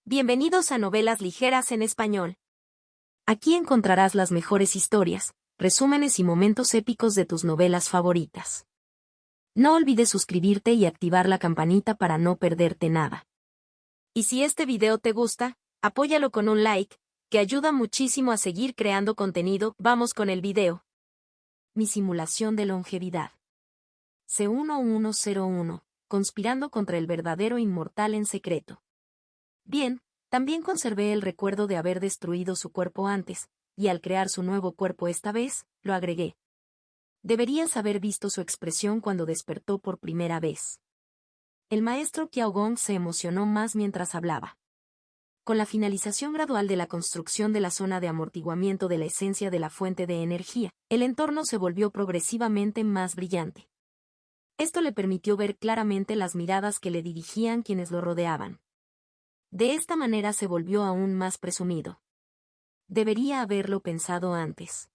Bienvenidos a Novelas Ligeras en Español. Aquí encontrarás las mejores historias, resúmenes y momentos épicos de tus novelas favoritas. No olvides suscribirte y activar la campanita para no perderte nada. Y si este video te gusta, apóyalo con un like, que ayuda muchísimo a seguir creando contenido. Vamos con el video. Mi simulación de longevidad. C1101, conspirando contra el verdadero inmortal en secreto. Bien, también conservé el recuerdo de haber destruido su cuerpo antes, y al crear su nuevo cuerpo esta vez, lo agregué. Deberías haber visto su expresión cuando despertó por primera vez. El maestro Qiao Gong se emocionó más mientras hablaba. Con la finalización gradual de la construcción de la zona de amortiguamiento de la esencia de la fuente de energía, el entorno se volvió progresivamente más brillante. Esto le permitió ver claramente las miradas que le dirigían quienes lo rodeaban. De esta manera se volvió aún más presumido. Debería haberlo pensado antes.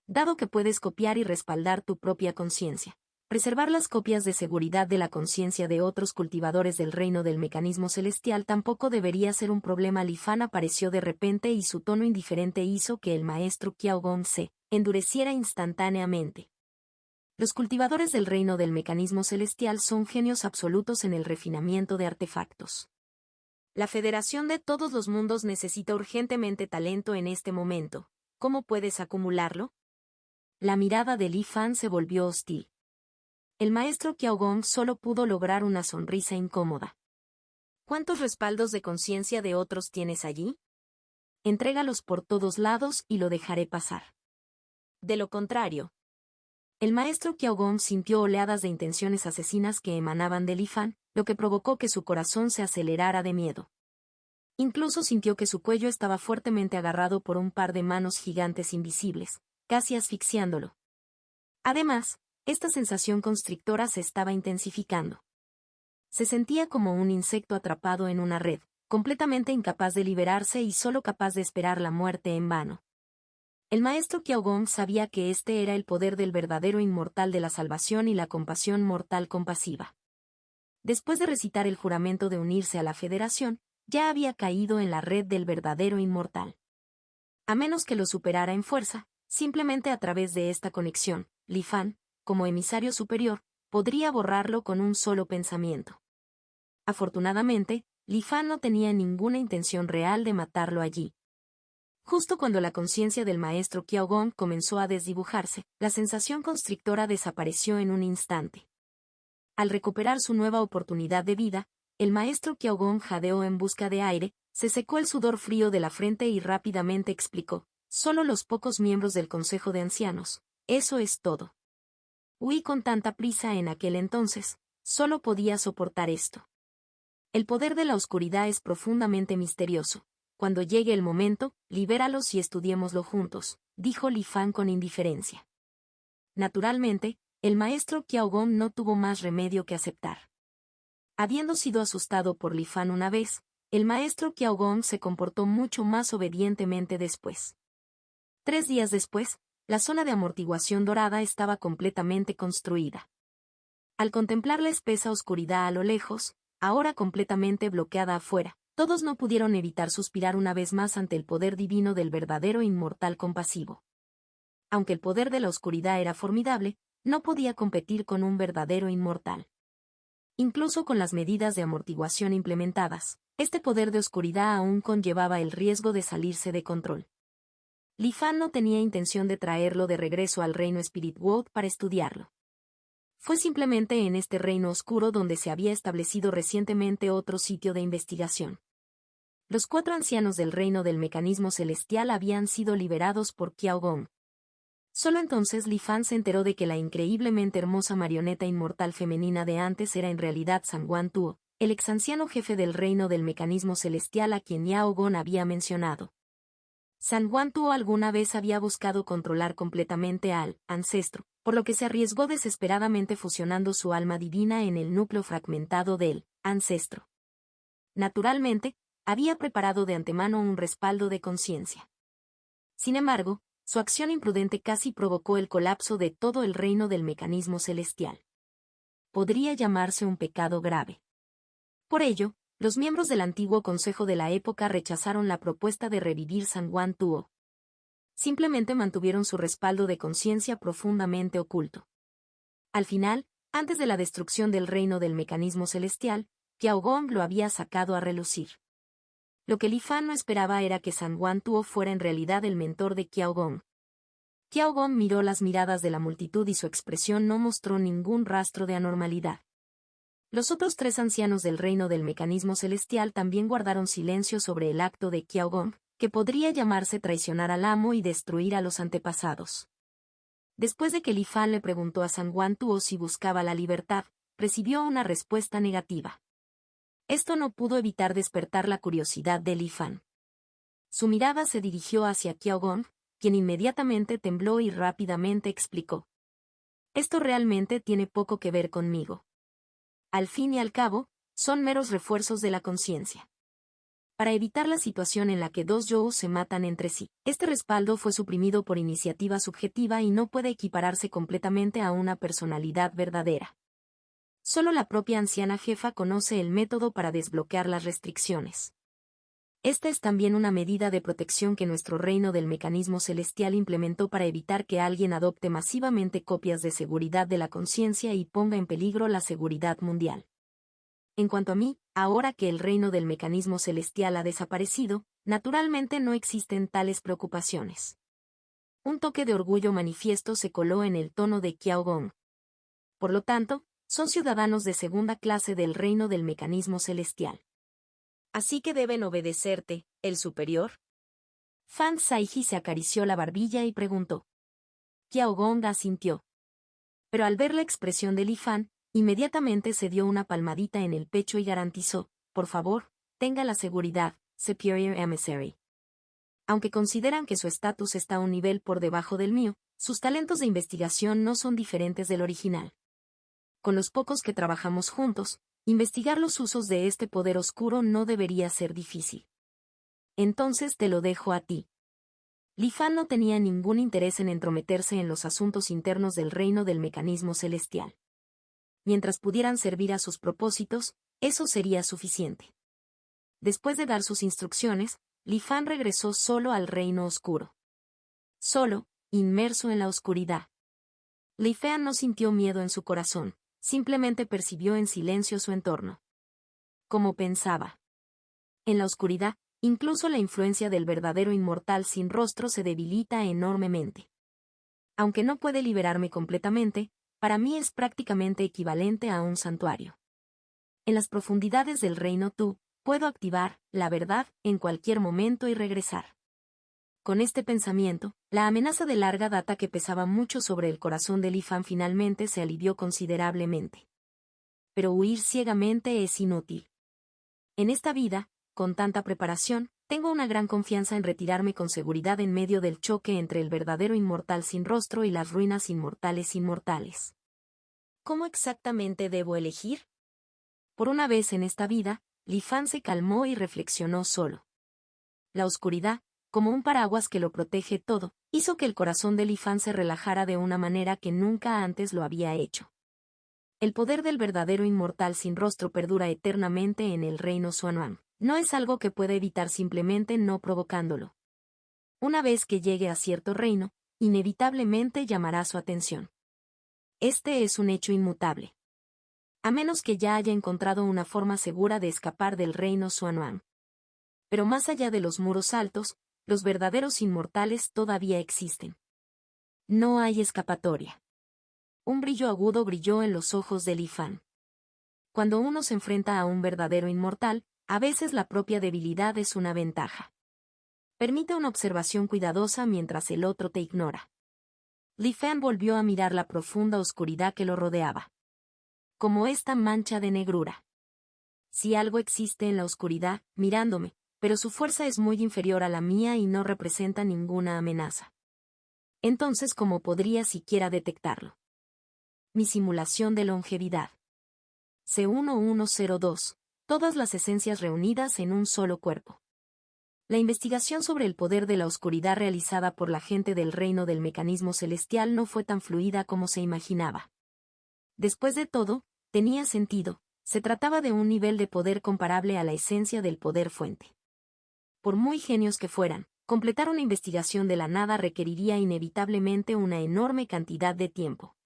Dado que puedes copiar y respaldar tu propia conciencia, preservar las copias de seguridad de la conciencia de otros cultivadores del reino del mecanismo celestial tampoco debería ser un problema. Li Fan apareció de repente y su tono indiferente hizo que el maestro Qiao Gong se endureciera instantáneamente. Los cultivadores del reino del mecanismo celestial son genios absolutos en el refinamiento de artefactos. La Federación de todos los mundos necesita urgentemente talento en este momento. ¿Cómo puedes acumularlo? La mirada de Li Fan se volvió hostil. El maestro Qiao Gong solo pudo lograr una sonrisa incómoda. ¿Cuántos respaldos de conciencia de otros tienes allí? Entrégalos por todos lados y lo dejaré pasar. De lo contrario. El maestro Qiao Gong sintió oleadas de intenciones asesinas que emanaban de Li Fan, lo que provocó que su corazón se acelerara de miedo. Incluso sintió que su cuello estaba fuertemente agarrado por un par de manos gigantes invisibles, casi asfixiándolo. Además, esta sensación constrictora se estaba intensificando. Se sentía como un insecto atrapado en una red, completamente incapaz de liberarse y solo capaz de esperar la muerte en vano. El maestro Qiao Gong sabía que este era el poder del verdadero inmortal de la salvación y la compasión mortal compasiva. Después de recitar el juramento de unirse a la Federación, ya había caído en la red del verdadero inmortal. A menos que lo superara en fuerza, simplemente a través de esta conexión, Li Fan, como emisario superior, podría borrarlo con un solo pensamiento. Afortunadamente, Li Fan no tenía ninguna intención real de matarlo allí. Justo cuando la conciencia del maestro Qiao Gong comenzó a desdibujarse, la sensación constrictora desapareció en un instante. Al recuperar su nueva oportunidad de vida, el maestro Qiao Gong jadeó en busca de aire, se secó el sudor frío de la frente y rápidamente explicó: solo los pocos miembros del Consejo de Ancianos, eso es todo. Huí con tanta prisa en aquel entonces, solo podía soportar esto. El poder de la oscuridad es profundamente misterioso. Cuando llegue el momento, libéralos y estudiémoslo juntos, dijo Li Fan con indiferencia. Naturalmente, el maestro Qiao Gong no tuvo más remedio que aceptar. Habiendo sido asustado por Li Fan una vez, el maestro Qiao Gong se comportó mucho más obedientemente después. 3 días después, la zona de amortiguación dorada estaba completamente construida. Al contemplar la espesa oscuridad a lo lejos, ahora completamente bloqueada afuera, todos no pudieron evitar suspirar una vez más ante el poder divino del verdadero inmortal compasivo. Aunque el poder de la oscuridad era formidable, no podía competir con un verdadero inmortal. Incluso con las medidas de amortiguación implementadas, este poder de oscuridad aún conllevaba el riesgo de salirse de control. Li Fan no tenía intención de traerlo de regreso al reino Spirit World para estudiarlo. Fue simplemente en este reino oscuro donde se había establecido recientemente otro sitio de investigación. Los 4 ancianos del reino del mecanismo celestial habían sido liberados por Qiao Gong. Solo entonces Li Fan se enteró de que la increíblemente hermosa marioneta inmortal femenina de antes era en realidad Sanguan Tuo, el exanciano jefe del reino del mecanismo celestial a quien Qiao Gong había mencionado. Sanguan Tuo alguna vez había buscado controlar completamente al ancestro, por lo que se arriesgó desesperadamente fusionando su alma divina en el núcleo fragmentado del ancestro. Naturalmente, había preparado de antemano un respaldo de conciencia. Sin embargo, su acción imprudente casi provocó el colapso de todo el reino del mecanismo celestial. Podría llamarse un pecado grave. Por ello, los miembros del antiguo consejo de la época rechazaron la propuesta de revivir San Juan Tuo. Simplemente mantuvieron su respaldo de conciencia profundamente oculto. Al final, antes de la destrucción del reino del mecanismo celestial, Qiao Gong lo había sacado a relucir. Lo que Li Fan no esperaba era que San Juan Tuo fuera en realidad el mentor de Qiao Gong. Qiao Gong miró las miradas de la multitud y su expresión no mostró ningún rastro de anormalidad. Los otros 3 ancianos del reino del mecanismo celestial también guardaron silencio sobre el acto de Qiao Gong, que podría llamarse traicionar al amo y destruir a los antepasados. Después de que Li Fan le preguntó a San Juan Tuo si buscaba la libertad, recibió una respuesta negativa. Esto no pudo evitar despertar la curiosidad de Li Fan. Su mirada se dirigió hacia Qiao Gong, quien inmediatamente tembló y rápidamente explicó. Esto realmente tiene poco que ver conmigo. Al fin y al cabo, son meros refuerzos de la conciencia. Para evitar la situación en la que 2 yo se matan entre sí, este respaldo fue suprimido por iniciativa subjetiva y no puede equipararse completamente a una personalidad verdadera. Solo la propia anciana jefa conoce el método para desbloquear las restricciones. Esta es también una medida de protección que nuestro reino del mecanismo celestial implementó para evitar que alguien adopte masivamente copias de seguridad de la conciencia y ponga en peligro la seguridad mundial. En cuanto a mí, ahora que el reino del mecanismo celestial ha desaparecido, naturalmente no existen tales preocupaciones. Un toque de orgullo manifiesto se coló en el tono de Qiao Gong. Por lo tanto, son ciudadanos de segunda clase del reino del mecanismo celestial. Así que deben obedecerte, el superior. Fan Saiji se acarició la barbilla y preguntó. Qiao Gong asintió. Pero al ver la expresión de Li Fan, inmediatamente se dio una palmadita en el pecho y garantizó, por favor, tenga la seguridad, Superior Emissary. Aunque consideran que su estatus está un nivel por debajo del mío, sus talentos de investigación no son diferentes del original. Con los pocos que trabajamos juntos, investigar los usos de este poder oscuro no debería ser difícil. Entonces te lo dejo a ti. Li Fan no tenía ningún interés en entrometerse en los asuntos internos del reino del mecanismo celestial. Mientras pudieran servir a sus propósitos, eso sería suficiente. Después de dar sus instrucciones, Li Fan regresó solo al reino oscuro. Solo, inmerso en la oscuridad. Li Fan no sintió miedo en su corazón, simplemente percibió en silencio su entorno. Como pensaba. En la oscuridad, incluso la influencia del verdadero inmortal sin rostro se debilita enormemente. Aunque no puede liberarme completamente, para mí es prácticamente equivalente a un santuario. En las profundidades del reino tú, puedo activar la verdad en cualquier momento y regresar. Con este pensamiento, la amenaza de larga data que pesaba mucho sobre el corazón de Li Fan finalmente se alivió considerablemente. Pero huir ciegamente es inútil. En esta vida, con tanta preparación, tengo una gran confianza en retirarme con seguridad en medio del choque entre el verdadero inmortal sin rostro y las ruinas inmortales. ¿Cómo exactamente debo elegir? Por una vez en esta vida, Li Fan se calmó y reflexionó solo. La oscuridad, como un paraguas que lo protege todo, hizo que el corazón de Li Fan se relajara de una manera que nunca antes lo había hecho. El poder del verdadero inmortal sin rostro perdura eternamente en el reino Xuanwang. No es algo que pueda evitar simplemente no provocándolo. Una vez que llegue a cierto reino, inevitablemente llamará su atención. Este es un hecho inmutable. A menos que ya haya encontrado una forma segura de escapar del reino Xuanwang. Pero más allá de los muros altos, los verdaderos inmortales todavía existen. No hay escapatoria. Un brillo agudo brilló en los ojos de Li Fan. Cuando uno se enfrenta a un verdadero inmortal, a veces la propia debilidad es una ventaja. Permite una observación cuidadosa mientras el otro te ignora. Li Fan volvió a mirar la profunda oscuridad que lo rodeaba. Como esta mancha de negrura. Si algo existe en la oscuridad, mirándome, pero su fuerza es muy inferior a la mía y no representa ninguna amenaza. Entonces, ¿cómo podría siquiera detectarlo? Mi simulación de longevidad. C1102. Todas las esencias reunidas en un solo cuerpo. La investigación sobre el poder de la oscuridad realizada por la gente del reino del mecanismo celestial no fue tan fluida como se imaginaba. Después de todo, tenía sentido, Se trataba de un nivel de poder comparable a la esencia del poder fuente. Por muy genios que fueran, completar una investigación de la nada requeriría inevitablemente una enorme cantidad de tiempo.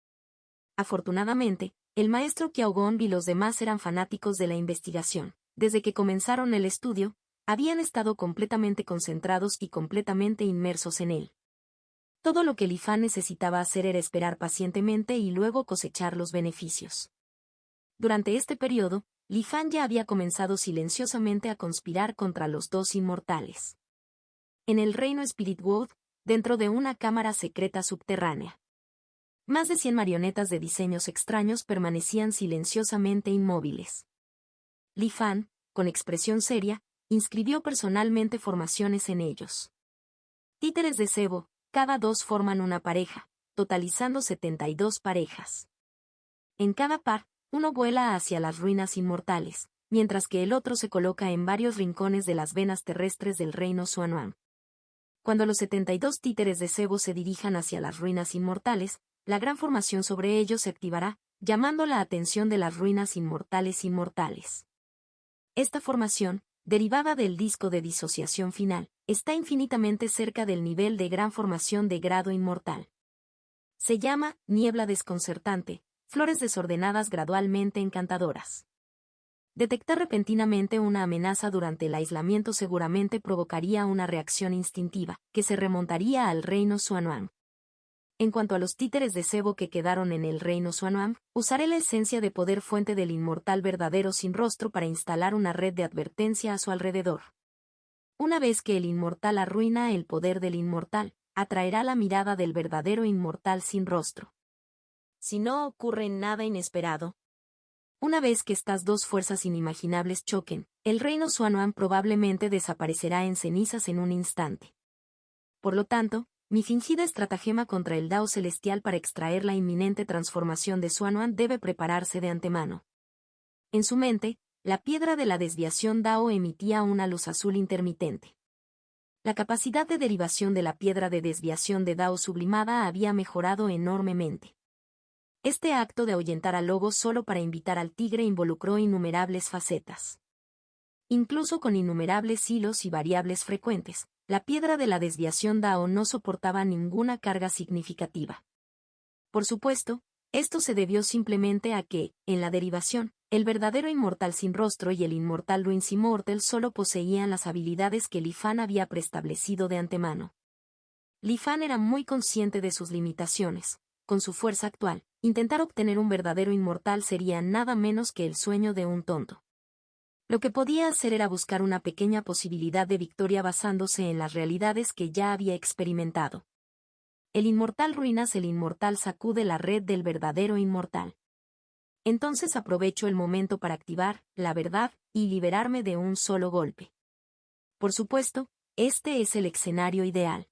Afortunadamente, el maestro Qiaogon y los demás eran fanáticos de la investigación. Desde que comenzaron el estudio, habían estado completamente concentrados y completamente inmersos en él. Todo lo que Li Fan necesitaba hacer era esperar pacientemente y luego cosechar los beneficios. Durante este periodo, Li Fan ya había comenzado silenciosamente a conspirar contra los dos inmortales. En el reino Spirit World, dentro de una cámara secreta subterránea. Más de 100 marionetas de diseños extraños permanecían silenciosamente inmóviles. Li Fan, con expresión seria, inscribió personalmente formaciones en ellos. Títeres de cebo, cada dos forman una pareja, totalizando 72 parejas. En cada par, uno vuela hacia las ruinas inmortales, mientras que el otro se coloca en varios rincones de las venas terrestres del reino Xuanhuang. Cuando los 72 títeres de cebo se dirijan hacia las ruinas inmortales, la gran formación sobre ellos se activará, llamando la atención de las ruinas inmortales. Esta formación, derivada del disco de disociación final, está infinitamente cerca del nivel de gran formación de grado inmortal. Se llama niebla desconcertante, flores desordenadas gradualmente encantadoras. Detectar repentinamente una amenaza durante el aislamiento seguramente provocaría una reacción instintiva, que se remontaría al reino Xuanhuang. En cuanto a los títeres de cebo que quedaron en el reino Xuanhuang, usaré la esencia de poder fuente del inmortal verdadero sin rostro para instalar una red de advertencia a su alrededor. Una vez que el inmortal arruina el poder del inmortal, atraerá la mirada del verdadero inmortal sin rostro. Si no ocurre nada inesperado. Una vez que estas dos fuerzas inimaginables choquen, el reino Xuanhuang probablemente desaparecerá en cenizas en un instante. Por lo tanto, mi fingida estratagema contra el Dao celestial para extraer la inminente transformación de Xuanhuang debe prepararse de antemano. En su mente, la piedra de la desviación Dao emitía una luz azul intermitente. La capacidad de derivación de la piedra de desviación de Dao sublimada había mejorado enormemente. Este acto de ahuyentar al lobo solo para invitar al tigre involucró innumerables facetas. Incluso con innumerables hilos y variables frecuentes, la piedra de la desviación Dao no soportaba ninguna carga significativa. Por supuesto, esto se debió simplemente a que, en la derivación, el verdadero inmortal sin rostro y el inmortal Ruins Immortal solo poseían las habilidades que Li Fan había preestablecido de antemano. Li Fan era muy consciente de sus limitaciones. Con su fuerza actual, intentar obtener un verdadero inmortal sería nada menos que el sueño de un tonto. Lo que podía hacer era buscar una pequeña posibilidad de victoria basándose en las realidades que ya había experimentado. El inmortal ruinas, el inmortal sacude la red del verdadero inmortal. Entonces aprovecho el momento para activar la verdad y liberarme de un solo golpe. Por supuesto, este es el escenario ideal.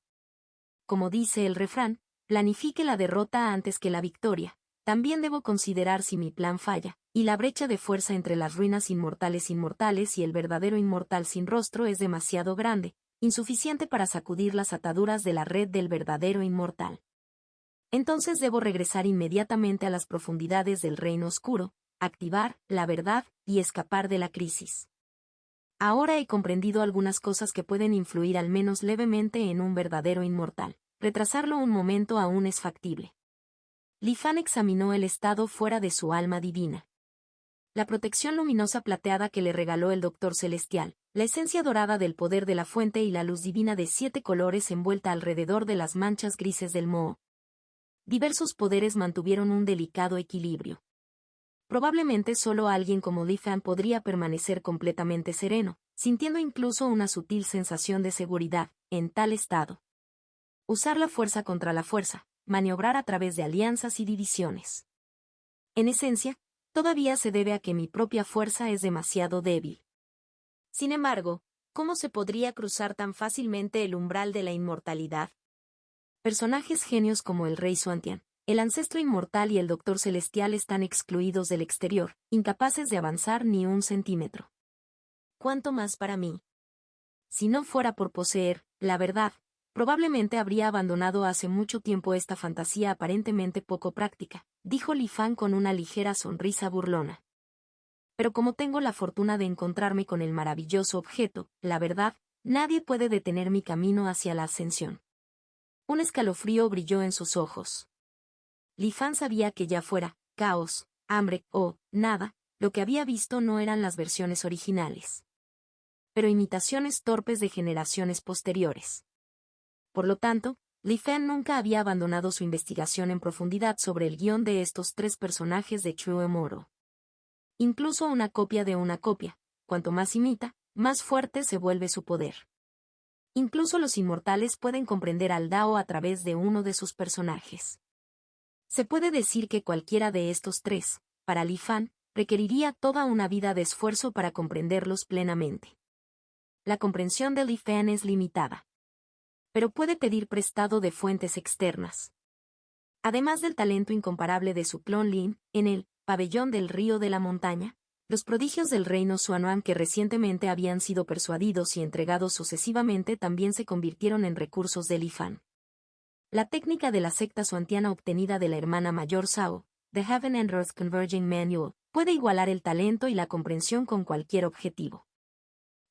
Como dice el refrán, planifique la derrota antes que la victoria. También debo considerar si mi plan falla, y la brecha de fuerza entre las ruinas inmortales y el verdadero inmortal sin rostro es demasiado grande, insuficiente para sacudir las ataduras de la red del verdadero inmortal. Entonces debo regresar inmediatamente a las profundidades del reino oscuro, activar la verdad y escapar de la crisis. Ahora he comprendido algunas cosas que pueden influir al menos levemente en un verdadero inmortal. Retrasarlo un momento aún es factible. Li Fan examinó el estado fuera de su alma divina. La protección luminosa plateada que le regaló el Doctor Celestial, la esencia dorada del poder de la fuente y la luz divina de 7 colores envuelta alrededor de las manchas grises del moho. Diversos poderes mantuvieron un delicado equilibrio. Probablemente solo alguien como Li Fan podría permanecer completamente sereno, sintiendo incluso una sutil sensación de seguridad, en tal estado. Usar la fuerza contra la fuerza, maniobrar a través de alianzas y divisiones. En esencia, todavía se debe a que mi propia fuerza es demasiado débil. Sin embargo, ¿cómo se podría cruzar tan fácilmente el umbral de la inmortalidad? Personajes genios como el Rey Xuantian, el Ancestro Inmortal y el Doctor Celestial están excluidos del exterior, incapaces de avanzar ni un centímetro. ¿Cuánto más para mí? Si no fuera por poseer la verdad, probablemente habría abandonado hace mucho tiempo esta fantasía aparentemente poco práctica, dijo Li Fan con una ligera sonrisa burlona. Pero como tengo la fortuna de encontrarme con el maravilloso objeto, la verdad, nadie puede detener mi camino hacia la ascensión. Un escalofrío brilló en sus ojos. Li Fan sabía que ya fuera caos, hambre o nada, lo que había visto no eran las versiones originales, pero imitaciones torpes de generaciones posteriores. Por lo tanto, Li Fan nunca había abandonado su investigación en profundidad sobre el guión de estos tres personajes de True Moro. Incluso una copia de una copia, cuanto más imita, más fuerte se vuelve su poder. Incluso los inmortales pueden comprender al Dao a través de uno de sus personajes. Se puede decir que cualquiera de estos tres, para Li Fan, requeriría toda una vida de esfuerzo para comprenderlos plenamente. La comprensión de Li Fan es limitada, pero puede pedir prestado de fuentes externas. Además del talento incomparable de su clon Lin, en el pabellón del río de la montaña, los prodigios del reino Xuanhuan que recientemente habían sido persuadidos y entregados sucesivamente también se convirtieron en recursos de Li Fan. La técnica de la secta suantiana obtenida de la hermana mayor Sao, The Heaven and Earth Converging Manual, puede igualar el talento y la comprensión con cualquier objetivo.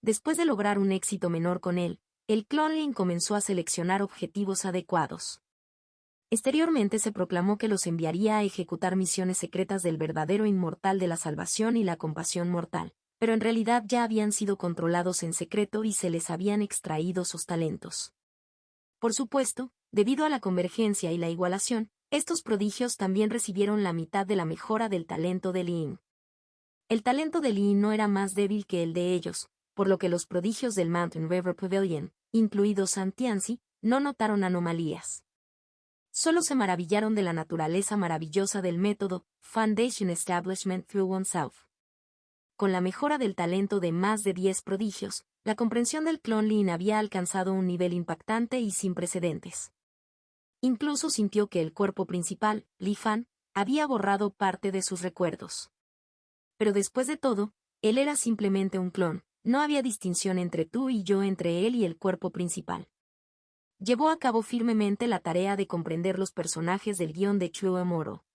Después de lograr un éxito menor con él, el clon Lin comenzó a seleccionar objetivos adecuados. Exteriormente se proclamó que los enviaría a ejecutar misiones secretas del verdadero inmortal de la salvación y la compasión mortal, pero en realidad ya habían sido controlados en secreto y se les habían extraído sus talentos. Por supuesto, debido a la convergencia y la igualación, estos prodigios también recibieron la mitad de la mejora del talento de Lin. El talento de Lin no era más débil que el de ellos, por lo que los prodigios del Mountain River Pavilion, incluidos Santianzi, no notaron anomalías. Solo se maravillaron de la naturaleza maravillosa del método Foundation Establishment Through Oneself. Con la mejora del talento de más de 10 prodigios, la comprensión del clon Lin había alcanzado un nivel impactante y sin precedentes. Incluso sintió que el cuerpo principal, Li Fan, había borrado parte de sus recuerdos. Pero después de todo, él era simplemente un clon, no había distinción entre tú y yo, entre él y el cuerpo principal. Llevó a cabo firmemente la tarea de comprender los personajes del guión de True Moro.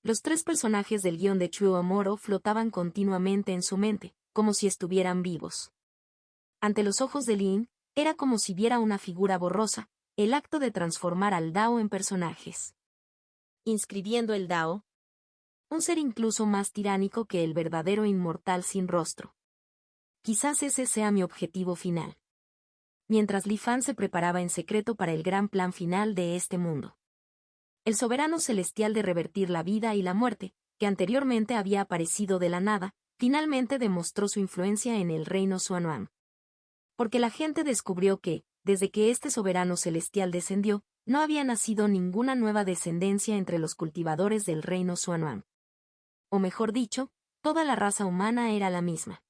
Los tres personajes del guión de True Moro flotaban continuamente en su mente, como si estuvieran vivos. Ante los ojos de Lin, era como si viera una figura borrosa, el acto de transformar al Dao en personajes. Inscribiendo el Dao, un ser incluso más tiránico que el verdadero inmortal sin rostro. Quizás ese sea mi objetivo final. Mientras Li Fan se preparaba en secreto para el gran plan final de este mundo. El soberano celestial de revertir la vida y la muerte, que anteriormente había aparecido de la nada, finalmente demostró su influencia en el reino Xuanhuan. Porque la gente descubrió que, desde que este soberano celestial descendió, no había nacido ninguna nueva descendencia entre los cultivadores del reino Xuanhuan. O mejor dicho, toda la raza humana era la misma.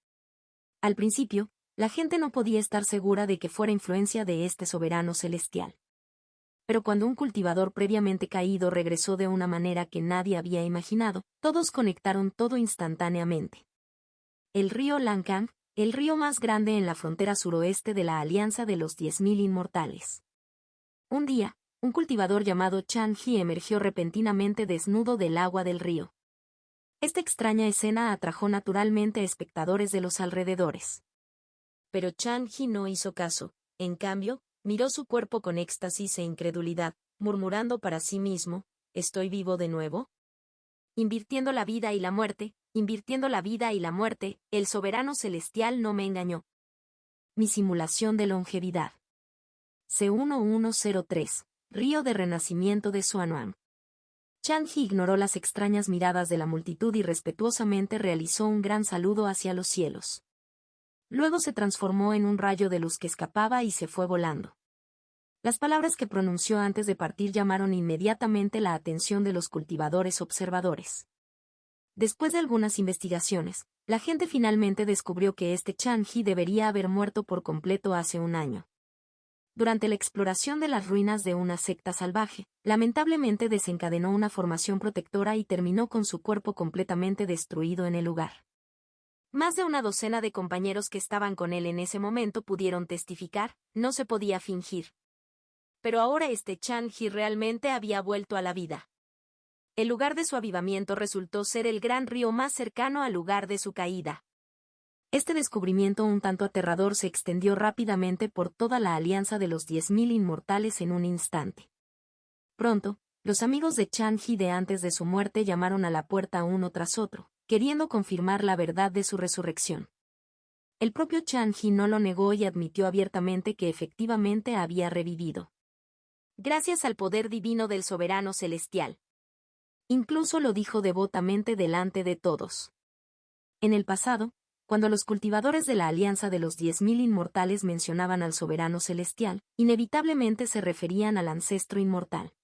Al principio, la gente no podía estar segura de que fuera influencia de este soberano celestial. Pero cuando un cultivador previamente caído regresó de una manera que nadie había imaginado, todos conectaron todo instantáneamente. El río Lancang, el río más grande en la frontera suroeste de la Alianza de los 10.000 Inmortales. Un día, un cultivador llamado Chan He emergió repentinamente desnudo del agua del río. Esta extraña escena atrajo naturalmente a espectadores de los alrededores. Pero Chan He no hizo caso, en cambio, miró su cuerpo con éxtasis e incredulidad, murmurando para sí mismo, ¿estoy vivo de nuevo? Invirtiendo la vida y la muerte, el soberano celestial no me engañó. Mi simulación de longevidad. C1103, Río de Renacimiento de Xuanhuan. Chan He ignoró las extrañas miradas de la multitud y respetuosamente realizó un gran saludo hacia los cielos. Luego se transformó en un rayo de luz que escapaba y se fue volando. Las palabras que pronunció antes de partir llamaron inmediatamente la atención de los cultivadores observadores. Después de algunas investigaciones, la gente finalmente descubrió que este Chan He debería haber muerto por completo hace un año. Durante la exploración de las ruinas de una secta salvaje, lamentablemente desencadenó una formación protectora y terminó con su cuerpo completamente destruido en el lugar. Más de una docena de compañeros que estaban con él en ese momento pudieron testificar, no se podía fingir. Pero ahora este Chan He realmente había vuelto a la vida. El lugar de su avivamiento resultó ser el gran río más cercano al lugar de su caída. Este descubrimiento un tanto aterrador se extendió rápidamente por toda la alianza de los 10.000 inmortales en un instante. Pronto, los amigos de Chang-Hi de antes de su muerte llamaron a la puerta uno tras otro, queriendo confirmar la verdad de su resurrección. El propio Chang-Hi no lo negó y admitió abiertamente que efectivamente había revivido. Gracias al poder divino del soberano celestial. Incluso lo dijo devotamente delante de todos. En el pasado, cuando los cultivadores de la Alianza de los 10.000 inmortales mencionaban al soberano celestial, inevitablemente se referían al ancestro inmortal.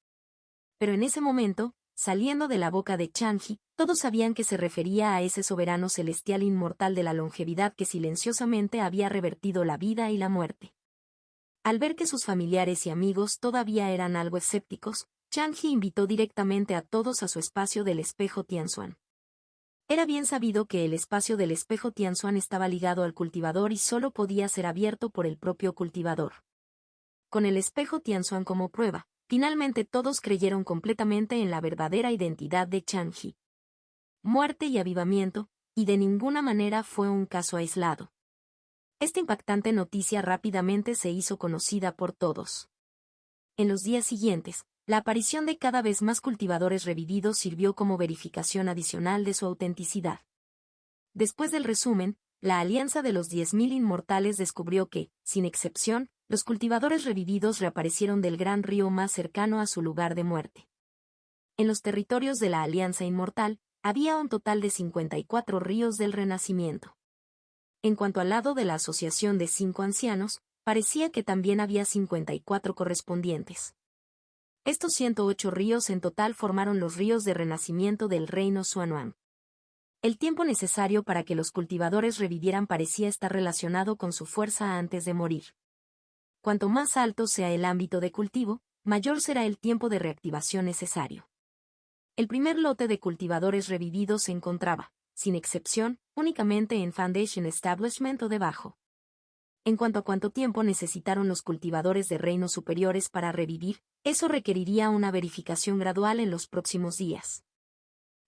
Pero en ese momento, saliendo de la boca de Chang-Hi, todos sabían que se refería a ese soberano celestial inmortal de la longevidad que silenciosamente había revertido la vida y la muerte. Al ver que sus familiares y amigos todavía eran algo escépticos, Chang-Hi invitó directamente a todos a su espacio del espejo Tianxuan. Era bien sabido que el espacio del espejo Tianxuan estaba ligado al cultivador y solo podía ser abierto por el propio cultivador. Con el espejo Tianxuan como prueba, finalmente todos creyeron completamente en la verdadera identidad de Chang-Hi. Muerte y avivamiento, y de ninguna manera fue un caso aislado. Esta impactante noticia rápidamente se hizo conocida por todos. En los días siguientes, la aparición de cada vez más cultivadores revividos sirvió como verificación adicional de su autenticidad. Después del resumen, la Alianza de los 10.000 Inmortales descubrió que, sin excepción, los cultivadores revividos reaparecieron del gran río más cercano a su lugar de muerte. En los territorios de la Alianza Inmortal, había un total de 54 ríos del Renacimiento. En cuanto al lado de la Asociación de 5 Ancianos, parecía que también había 54 correspondientes. Estos 108 ríos en total formaron los ríos de renacimiento del reino Xuanhuang. El tiempo necesario para que los cultivadores revivieran parecía estar relacionado con su fuerza antes de morir. Cuanto más alto sea el ámbito de cultivo, mayor será el tiempo de reactivación necesario. El primer lote de cultivadores revividos se encontraba, sin excepción, únicamente en Foundation Establishment o debajo. En cuanto a cuánto tiempo necesitaron los cultivadores de reinos superiores para revivir, eso requeriría una verificación gradual en los próximos días.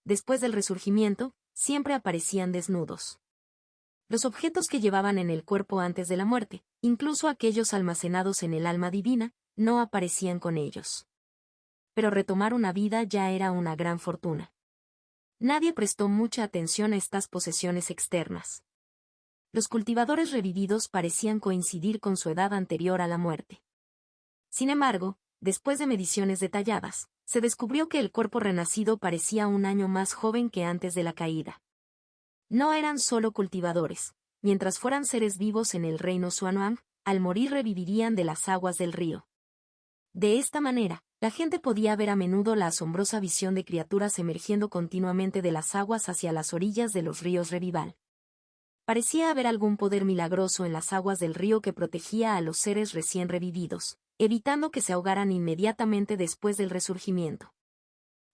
Después del resurgimiento, siempre aparecían desnudos. Los objetos que llevaban en el cuerpo antes de la muerte, incluso aquellos almacenados en el alma divina, no aparecían con ellos. Pero retomar una vida ya era una gran fortuna. Nadie prestó mucha atención a estas posesiones externas. Los cultivadores revividos parecían coincidir con su edad anterior a la muerte. Sin embargo, después de mediciones detalladas, se descubrió que el cuerpo renacido parecía un año más joven que antes de la caída. No eran solo cultivadores, mientras fueran seres vivos en el reino Xuanhuang, al morir revivirían de las aguas del río. De esta manera, la gente podía ver a menudo la asombrosa visión de criaturas emergiendo continuamente de las aguas hacia las orillas de los ríos Revival. Parecía haber algún poder milagroso en las aguas del río que protegía a los seres recién revividos, evitando que se ahogaran inmediatamente después del resurgimiento.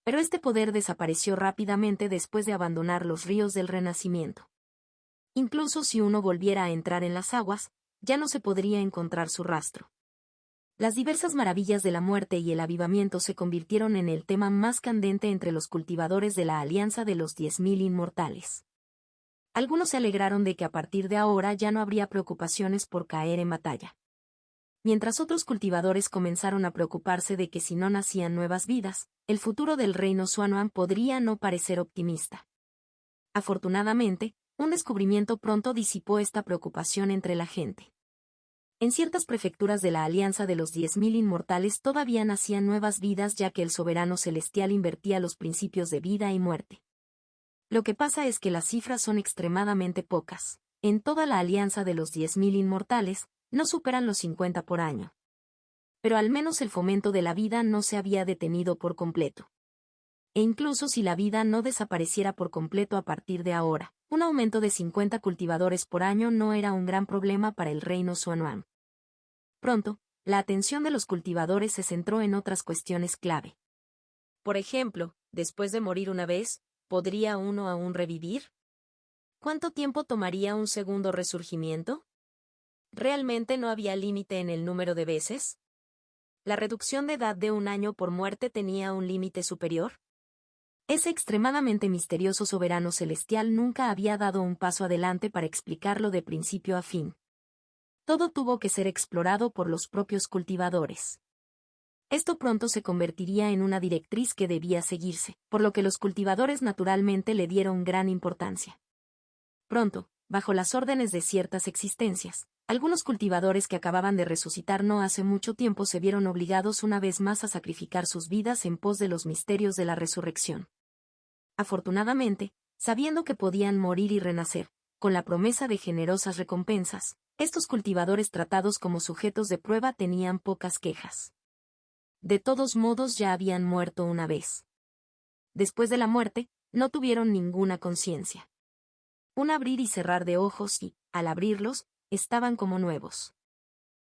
Pero este poder desapareció rápidamente después de abandonar los ríos del Renacimiento. Incluso si uno volviera a entrar en las aguas, ya no se podría encontrar su rastro. Las diversas maravillas de la muerte y el avivamiento se convirtieron en el tema más candente entre los cultivadores de la Alianza de los 10.000 Inmortales. Algunos se alegraron de que a partir de ahora ya no habría preocupaciones por caer en batalla. Mientras otros cultivadores comenzaron a preocuparse de que si no nacían nuevas vidas, el futuro del reino Xuanhuang podría no parecer optimista. Afortunadamente, un descubrimiento pronto disipó esta preocupación entre la gente. En ciertas prefecturas de la Alianza de los 10.000 Inmortales todavía nacían nuevas vidas ya que el soberano celestial invertía los principios de vida y muerte. Lo que pasa es que las cifras son extremadamente pocas. En toda la Alianza de los 10.000 Inmortales, no superan los 50 por año. Pero al menos el fomento de la vida no se había detenido por completo. E incluso si la vida no desapareciera por completo a partir de ahora, un aumento de 50 cultivadores por año no era un gran problema para el reino Xuanhuang. Pronto, la atención de los cultivadores se centró en otras cuestiones clave. Por ejemplo, después de morir una vez, ¿podría uno aún revivir? ¿Cuánto tiempo tomaría un segundo resurgimiento? ¿Realmente no había límite en el número de veces? ¿La reducción de edad de un año por muerte tenía un límite superior? Ese extremadamente misterioso soberano celestial nunca había dado un paso adelante para explicarlo de principio a fin. Todo tuvo que ser explorado por los propios cultivadores. Esto pronto se convertiría en una directriz que debía seguirse, por lo que los cultivadores naturalmente le dieron gran importancia. Pronto, bajo las órdenes de ciertas existencias, algunos cultivadores que acababan de resucitar no hace mucho tiempo se vieron obligados una vez más a sacrificar sus vidas en pos de los misterios de la resurrección. Afortunadamente, sabiendo que podían morir y renacer, con la promesa de generosas recompensas, estos cultivadores tratados como sujetos de prueba tenían pocas quejas. De todos modos ya habían muerto una vez. Después de la muerte, no tuvieron ninguna conciencia. Un abrir y cerrar de ojos y, al abrirlos, estaban como nuevos.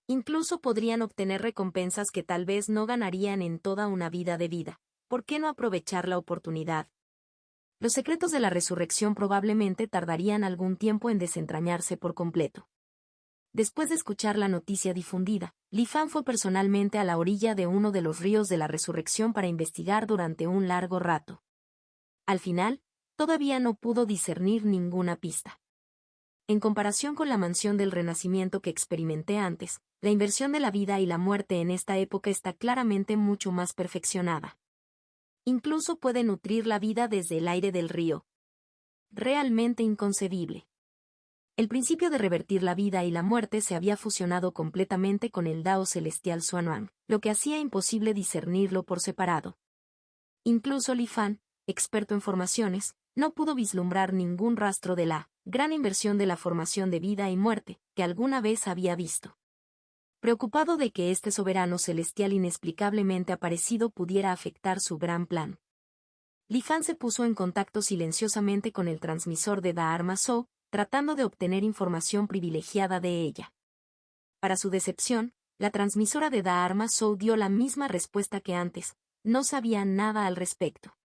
Incluso podrían obtener recompensas que tal vez no ganarían en toda una vida de vida. ¿Por qué no aprovechar la oportunidad? Los secretos de la resurrección probablemente tardarían algún tiempo en desentrañarse por completo. Después de escuchar la noticia difundida, Li Fan fue personalmente a la orilla de uno de los ríos de la resurrección para investigar durante un largo rato. Al final, todavía no pudo discernir ninguna pista. En comparación con la mansión del renacimiento que experimenté antes, la inversión de la vida y la muerte en esta época está claramente mucho más perfeccionada. Incluso puede nutrir la vida desde el aire del río. Realmente inconcebible. El principio de revertir la vida y la muerte se había fusionado completamente con el Dao celestial Xuanwang, lo que hacía imposible discernirlo por separado. Incluso Li Fan, experto en formaciones, no pudo vislumbrar ningún rastro de la gran inversión de la formación de vida y muerte que alguna vez había visto. Preocupado de que este soberano celestial inexplicablemente aparecido pudiera afectar su gran plan, Li Fan se puso en contacto silenciosamente con el transmisor de Dharma Shou, tratando de obtener información privilegiada de ella. Para su decepción, la transmisora de Dharma Shou dio la misma respuesta que antes: no sabía nada al respecto.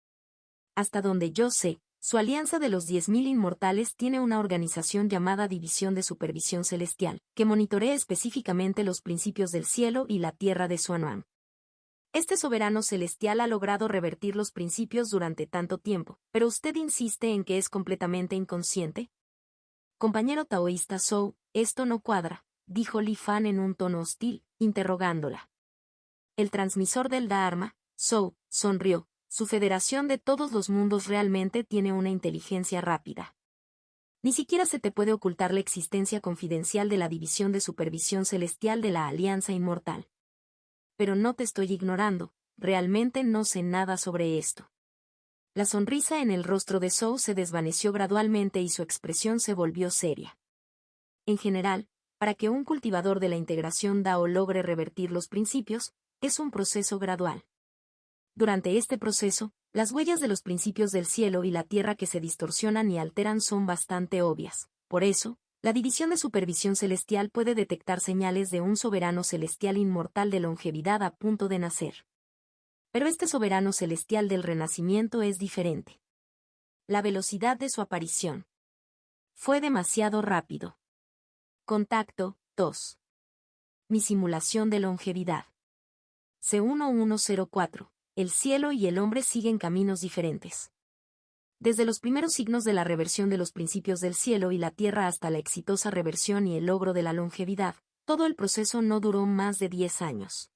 Hasta donde yo sé, su alianza de los 10.000 inmortales tiene una organización llamada División de Supervisión Celestial, que monitorea específicamente los principios del cielo y la tierra de Xuanwang. Este soberano celestial ha logrado revertir los principios durante tanto tiempo, pero usted insiste en que es completamente inconsciente. Compañero taoísta Shou, esto no cuadra, dijo Li Fan en un tono hostil, interrogándola. El transmisor del Dharma, Shou, sonrió. Su federación de todos los mundos realmente tiene una inteligencia rápida. Ni siquiera se te puede ocultar la existencia confidencial de la División de Supervisión Celestial de la Alianza Inmortal. Pero no te estoy ignorando, realmente no sé nada sobre esto. La sonrisa en el rostro de Shou se desvaneció gradualmente y su expresión se volvió seria. En general, para que un cultivador de la integración Dao logre revertir los principios, es un proceso gradual. Durante este proceso, las huellas de los principios del cielo y la tierra que se distorsionan y alteran son bastante obvias. Por eso, la División de Supervisión Celestial puede detectar señales de un soberano celestial inmortal de longevidad a punto de nacer. Pero este soberano celestial del renacimiento es diferente. La velocidad de su aparición fue demasiado rápido. Contacto 2. Mi simulación de longevidad. C1104. El cielo y el hombre siguen caminos diferentes. Desde los primeros signos de la reversión de los principios del cielo y la tierra hasta la exitosa reversión y el logro de la longevidad, todo el proceso no duró más de 10 años.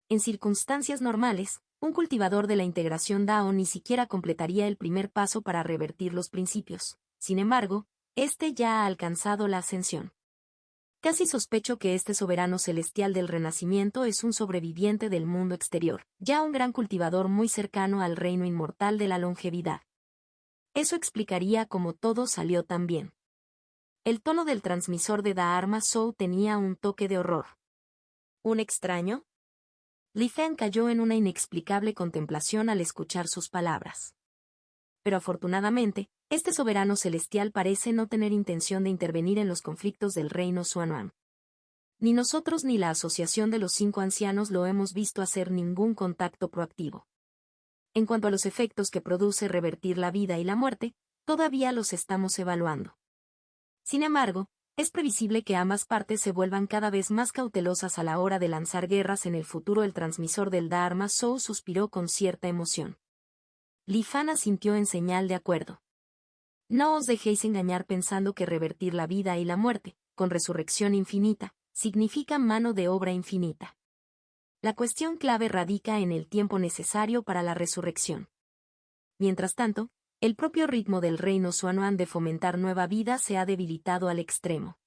En circunstancias normales, un cultivador de la integración Dao ni siquiera completaría el primer paso para revertir los principios. Sin embargo, este ya ha alcanzado la ascensión. Casi sospecho que este soberano celestial del renacimiento es un sobreviviente del mundo exterior, ya un gran cultivador muy cercano al reino inmortal de la longevidad. Eso explicaría cómo todo salió tan bien. El tono del transmisor de Dharma Shou tenía un toque de horror. ¿Un extraño? Li Fan cayó en una inexplicable contemplación al escuchar sus palabras. Pero afortunadamente, este soberano celestial parece no tener intención de intervenir en los conflictos del reino Xuanwang. Ni nosotros ni la Asociación de los 5 Ancianos lo hemos visto hacer ningún contacto proactivo. En cuanto a los efectos que produce revertir la vida y la muerte, todavía los estamos evaluando. Sin embargo, es previsible que ambas partes se vuelvan cada vez más cautelosas a la hora de lanzar guerras en el futuro. El transmisor del Dharma Shou suspiró con cierta emoción. Li Fan asintió en señal de acuerdo. No os dejéis engañar pensando que revertir la vida y la muerte, con resurrección infinita, significa mano de obra infinita. La cuestión clave radica en el tiempo necesario para la resurrección. Mientras tanto, el propio ritmo del reino Xuanhuan de fomentar nueva vida se ha debilitado al extremo.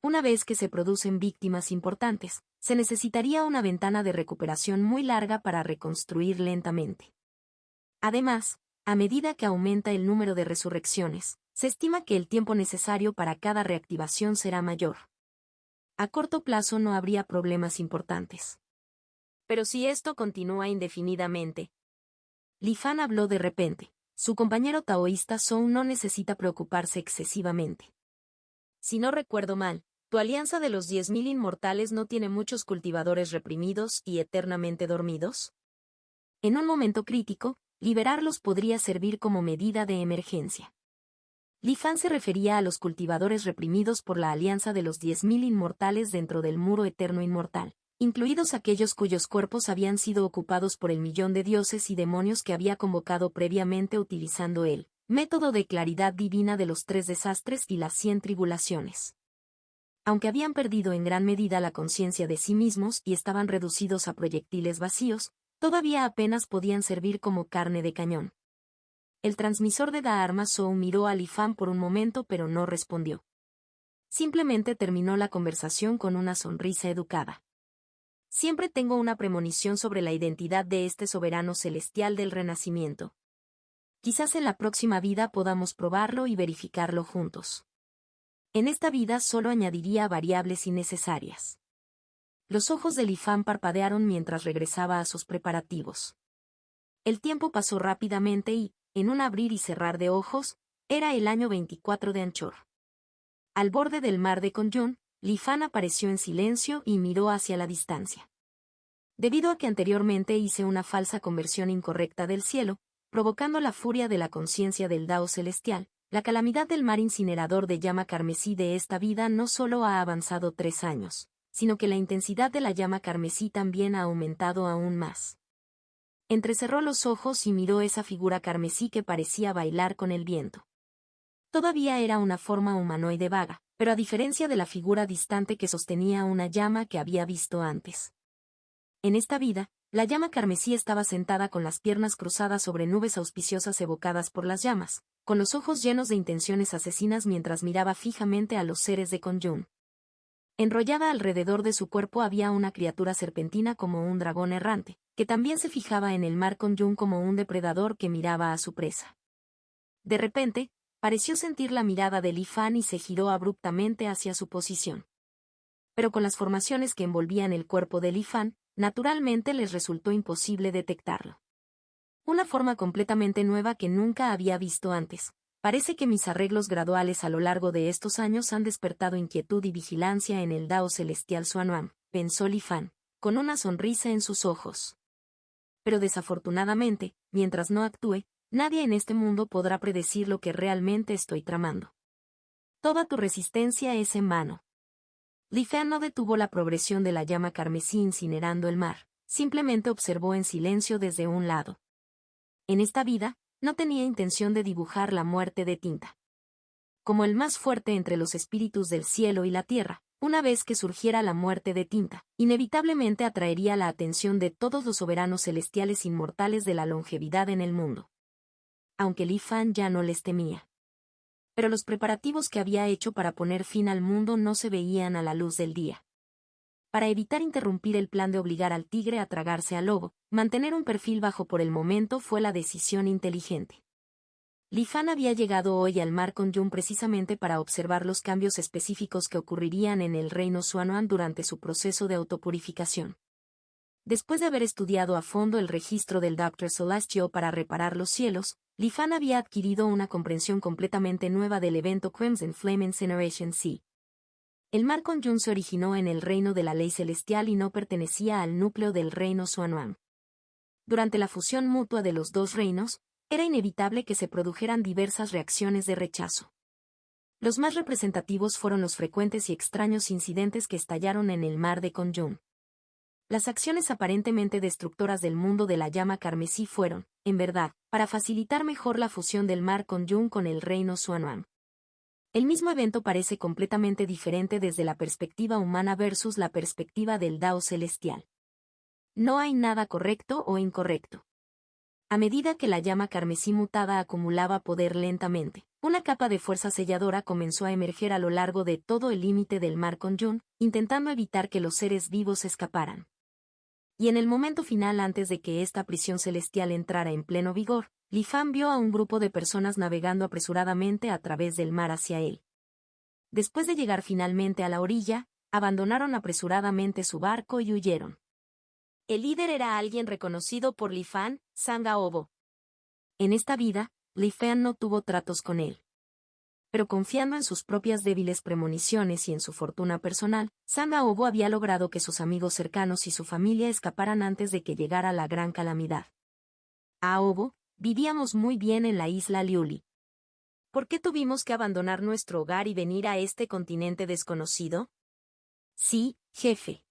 Una vez que se producen víctimas importantes, se necesitaría una ventana de recuperación muy larga para reconstruir lentamente. Además, a medida que aumenta el número de resurrecciones, se estima que el tiempo necesario para cada reactivación será mayor. A corto plazo no habría problemas importantes. Pero si esto continúa indefinidamente. Li Fan habló de repente. Su compañero taoísta Song no necesita preocuparse excesivamente. Si no recuerdo mal, tu alianza de los 10.000 inmortales no tiene muchos cultivadores reprimidos y eternamente dormidos. En un momento crítico, liberarlos podría servir como medida de emergencia. Li Fan se refería a los cultivadores reprimidos por la alianza de los 10.000 inmortales dentro del muro eterno inmortal, incluidos aquellos cuyos cuerpos habían sido ocupados por el millón de dioses y demonios que había convocado previamente utilizando el método de claridad divina de los 3 desastres y las 100 tribulaciones. Aunque habían perdido en gran medida la conciencia de sí mismos y estaban reducidos a proyectiles vacíos, todavía apenas podían servir como carne de cañón. El transmisor de Dharma Soul miró a Li Fan por un momento pero no respondió. Simplemente terminó la conversación con una sonrisa educada. Siempre tengo una premonición sobre la identidad de este soberano celestial del renacimiento. Quizás en la próxima vida podamos probarlo y verificarlo juntos. En esta vida solo añadiría variables innecesarias. Los ojos de Li Fan parpadearon mientras regresaba a sus preparativos. El tiempo pasó rápidamente y, en un abrir y cerrar de ojos, era el año 24 de Anchor. Al borde del mar de Kunyun, Li Fan apareció en silencio y miró hacia la distancia. Debido a que anteriormente hice una falsa conversión incorrecta del cielo, provocando la furia de la conciencia del Dao celestial, la calamidad del mar incinerador de llama carmesí de esta vida no solo ha avanzado 3 años, sino que la intensidad de la llama carmesí también ha aumentado aún más. Entrecerró los ojos y miró esa figura carmesí que parecía bailar con el viento. Todavía era una forma humanoide vaga, pero a diferencia de la figura distante que sostenía una llama que había visto antes. En esta vida, la llama carmesí estaba sentada con las piernas cruzadas sobre nubes auspiciosas evocadas por las llamas, con los ojos llenos de intenciones asesinas mientras miraba fijamente a los seres de Kunyun. Enrollada alrededor de su cuerpo había una criatura serpentina como un dragón errante, que también se fijaba en el mar Kunyun como un depredador que miraba a su presa. De repente, pareció sentir la mirada de Li Fan y se giró abruptamente hacia su posición. Pero con las formaciones que envolvían el cuerpo de Li Fan, naturalmente les resultó imposible detectarlo. Una forma completamente nueva que nunca había visto antes. Parece que mis arreglos graduales a lo largo de estos años han despertado inquietud y vigilancia en el Dao celestial Xuanhuan, pensó Li Fan, con una sonrisa en sus ojos. Pero desafortunadamente, mientras no actúe, nadie en este mundo podrá predecir lo que realmente estoy tramando. Toda tu resistencia es en vano. Li Fan no detuvo la progresión de la llama carmesí incinerando el mar, simplemente observó en silencio desde un lado. En esta vida, no tenía intención de dibujar la muerte de tinta. Como el más fuerte entre los espíritus del cielo y la tierra, una vez que surgiera la muerte de tinta, inevitablemente atraería la atención de todos los soberanos celestiales inmortales de la longevidad en el mundo. Aunque Li Fan ya no les temía. Pero los preparativos que había hecho para poner fin al mundo no se veían a la luz del día. Para evitar interrumpir el plan de obligar al tigre a tragarse al lobo, mantener un perfil bajo por el momento fue la decisión inteligente. Li Fan había llegado hoy al mar Kunyun precisamente para observar los cambios específicos que ocurrirían en el reino Xuanhuan durante su proceso de autopurificación. Después de haber estudiado a fondo el registro del Dr. Celestial para reparar los cielos, Li Fan había adquirido una comprensión completamente nueva del evento Crimson Flame Incineration Sea. El mar Kunyun se originó en el reino de la ley celestial y no pertenecía al núcleo del reino Xuanhuan. Durante la fusión mutua de los dos reinos, era inevitable que se produjeran diversas reacciones de rechazo. Los más representativos fueron los frecuentes y extraños incidentes que estallaron en el mar de Kunyun. Las acciones aparentemente destructoras del mundo de la llama carmesí fueron, en verdad, para facilitar mejor la fusión del mar con Jun con el reino Xuanhuang. El mismo evento parece completamente diferente desde la perspectiva humana versus la perspectiva del Dao celestial. No hay nada correcto o incorrecto. A medida que la llama carmesí mutada acumulaba poder lentamente, una capa de fuerza selladora comenzó a emerger a lo largo de todo el límite del mar con Jun, intentando evitar que los seres vivos escaparan. Y en el momento final antes de que esta prisión celestial entrara en pleno vigor, Li Fan vio a un grupo de personas navegando apresuradamente a través del mar hacia él. Después de llegar finalmente a la orilla, abandonaron apresuradamente su barco y huyeron. El líder era alguien reconocido por Li Fan, Sangaobo. En esta vida, Li Fan no tuvo tratos con él. Pero confiando en sus propias débiles premoniciones y en su fortuna personal, Sangaobo había logrado que sus amigos cercanos y su familia escaparan antes de que llegara la gran calamidad. Aobo, vivíamos muy bien en la isla Liuli. ¿Por qué tuvimos que abandonar nuestro hogar y venir a este continente desconocido? Sí, jefe.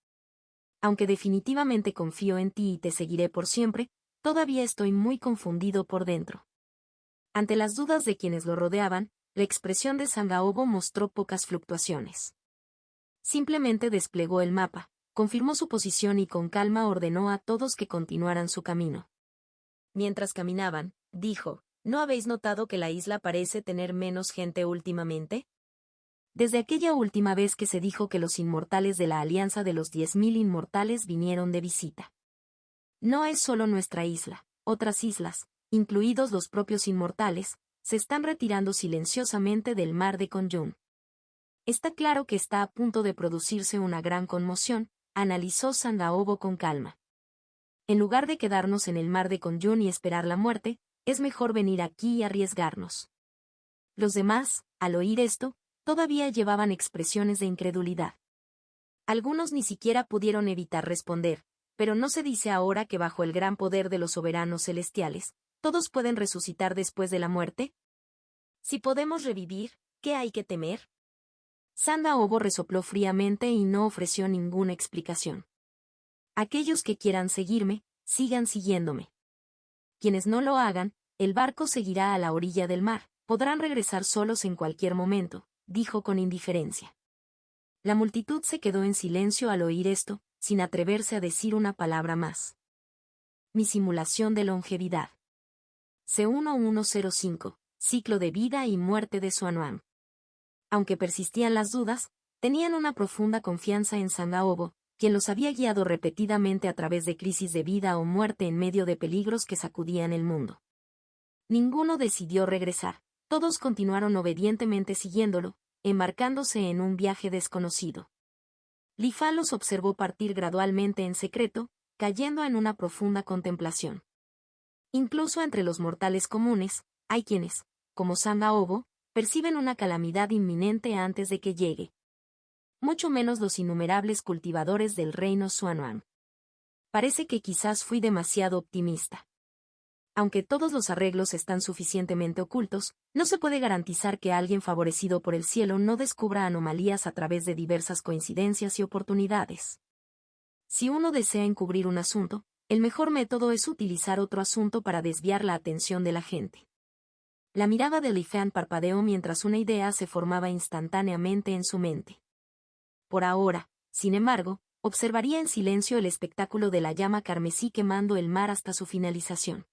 Aunque definitivamente confío en ti y te seguiré por siempre, todavía estoy muy confundido por dentro. Ante las dudas de quienes lo rodeaban, la expresión de Sangaobo mostró pocas fluctuaciones. Simplemente desplegó el mapa, confirmó su posición y con calma ordenó a todos que continuaran su camino. Mientras caminaban, dijo, ¿no habéis notado que la isla parece tener menos gente últimamente? Desde aquella última vez que se dijo que los inmortales de la Alianza de los 10.000 Inmortales vinieron de visita. No es solo nuestra isla, otras islas, incluidos los propios inmortales, se están retirando silenciosamente del mar de Conjun. Está claro que está a punto de producirse una gran conmoción, analizó Sangaobo con calma. En lugar de quedarnos en el mar de Conjun y esperar la muerte, es mejor venir aquí y arriesgarnos. Los demás, al oír esto, todavía llevaban expresiones de incredulidad. Algunos ni siquiera pudieron evitar responder, pero ¿no se dice ahora que bajo el gran poder de los soberanos celestiales, todos pueden resucitar después de la muerte? Si podemos revivir, ¿qué hay que temer? Sangaobo resopló fríamente y no ofreció ninguna explicación. Aquellos que quieran seguirme, sigan siguiéndome. Quienes no lo hagan, el barco seguirá a la orilla del mar, podrán regresar solos en cualquier momento, dijo con indiferencia. La multitud se quedó en silencio al oír esto, sin atreverse a decir una palabra más. Mi simulación de longevidad. C1105, ciclo de vida y muerte de Xuanhuang. Aunque persistían las dudas, tenían una profunda confianza en Sangaobo, quien los había guiado repetidamente a través de crisis de vida o muerte en medio de peligros que sacudían el mundo. Ninguno decidió regresar, todos continuaron obedientemente siguiéndolo, embarcándose en un viaje desconocido. Li Fan los observó partir gradualmente en secreto, cayendo en una profunda contemplación. Incluso entre los mortales comunes, hay quienes, como Sangaobo, perciben una calamidad inminente antes de que llegue. Mucho menos los innumerables cultivadores del reino Xuanhuang. Parece que quizás fui demasiado optimista. Aunque todos los arreglos están suficientemente ocultos, no se puede garantizar que alguien favorecido por el cielo no descubra anomalías a través de diversas coincidencias y oportunidades. Si uno desea encubrir un asunto, el mejor método es utilizar otro asunto para desviar la atención de la gente. La mirada de Li Fan parpadeó mientras una idea se formaba instantáneamente en su mente. Por ahora, sin embargo, observaría en silencio el espectáculo de la llama carmesí quemando el mar hasta su finalización.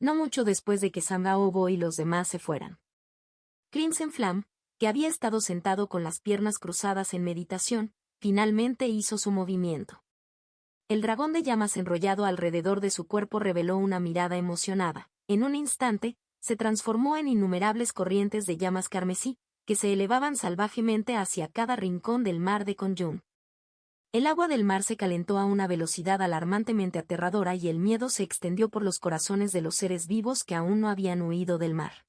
No mucho después de que Sangaobo y los demás se fueran. Crimson Flam, que había estado sentado con las piernas cruzadas en meditación, finalmente hizo su movimiento. El dragón de llamas enrollado alrededor de su cuerpo reveló una mirada emocionada. En un instante, se transformó en innumerables corrientes de llamas carmesí, que se elevaban salvajemente hacia cada rincón del mar de Conjun. El agua del mar se calentó a una velocidad alarmantemente aterradora y el miedo se extendió por los corazones de los seres vivos que aún no habían huido del mar.